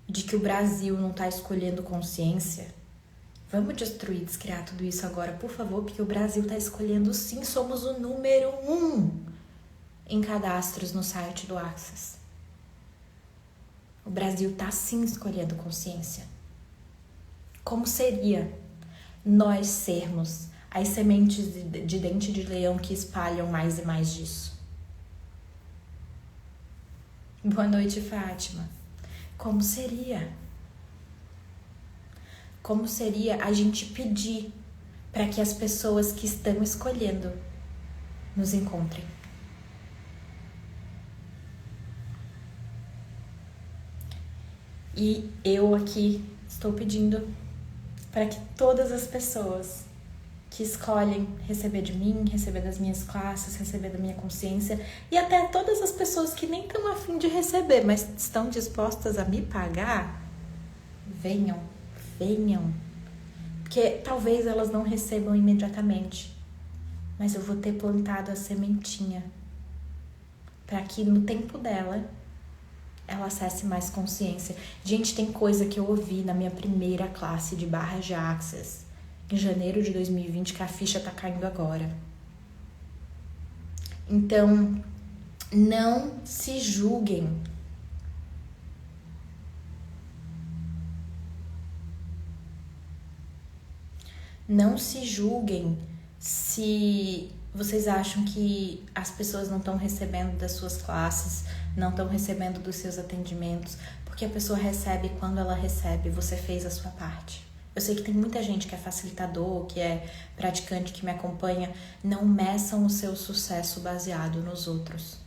de que o Brasil não está escolhendo consciência, vamos destruir, descriar tudo isso agora, por favor, porque o Brasil está escolhendo sim, somos o número 1 em cadastros no site do Access. O Brasil está sim escolhendo consciência. Como seria nós sermos as sementes de dente de leão que espalham mais e mais disso? Boa noite, Fátima. Como seria? Como seria a gente pedir para que as pessoas que estão escolhendo nos encontrem? E eu aqui estou pedindo para que todas as pessoas que escolhem receber de mim, receber das minhas classes, receber da minha consciência, e até todas as pessoas que nem estão a fim de receber, mas estão dispostas a me pagar, venham. Porque talvez elas não recebam imediatamente, mas eu vou ter plantado a sementinha para que no tempo dela ela acesse mais consciência. Gente, tem coisa que eu ouvi na minha primeira classe de barras de Access em janeiro de 2020 que a ficha tá caindo agora. Então, não se julguem. Não se julguem se vocês acham que as pessoas não estão recebendo das suas classes, não estão recebendo dos seus atendimentos, porque a pessoa recebe quando ela recebe, você fez a sua parte. Eu sei que tem muita gente que é facilitador, que é praticante, que me acompanha. Não meçam o seu sucesso baseado nos outros.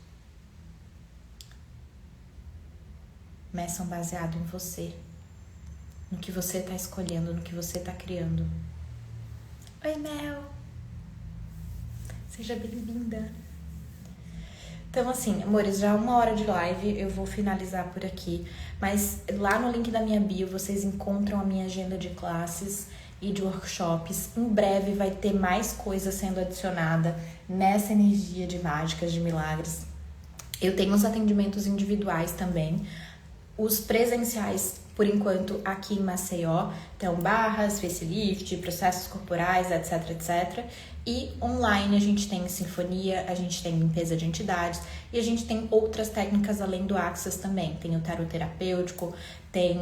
Meçam baseado em você, no que você está escolhendo, no que você está criando. Oi, Mel! Seja bem-vinda! Então, assim, amores, já 1 hora de live, eu vou finalizar por aqui. Mas lá no link da minha bio, vocês encontram a minha agenda de classes e de workshops. Em breve vai ter mais coisa sendo adicionada nessa energia de mágicas, de milagres. Eu tenho os atendimentos individuais também. Os presenciais, por enquanto, aqui em Maceió, então barras, facelift, processos corporais, etc, etc. E online a gente tem sinfonia, a gente tem limpeza de entidades e a gente tem outras técnicas além do Access também. Tem o tarot terapêutico, tem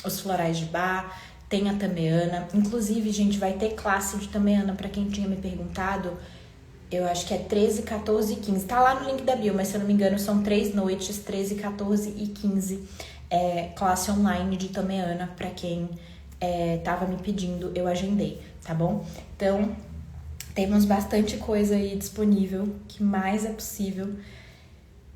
os florais de Bach, tem a Tameana. Inclusive, gente, vai ter classe de Tameana para quem tinha me perguntado. Eu acho que é 13, 14 e 15. Tá lá no link da bio, mas se eu não me engano são 3 noites, 13, 14 e 15. Classe online de Tameana, pra quem tava me pedindo, eu agendei, tá bom? Então, temos bastante coisa aí disponível, que mais é possível.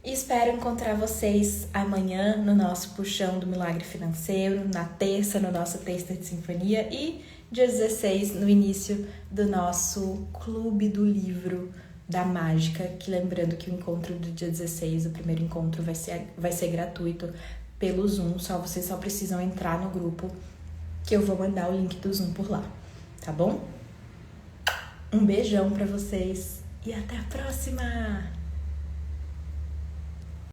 E espero encontrar vocês amanhã no nosso Puxão do Milagre Financeiro, na terça no nosso Taster de Sinfonia e dia 16 no início do nosso Clube do Livro da mágica, que lembrando que o encontro do dia 16, o primeiro encontro, vai ser gratuito pelo Zoom, vocês só precisam entrar no grupo, que eu vou mandar o link do Zoom por lá, tá bom? Um beijão pra vocês e até a próxima!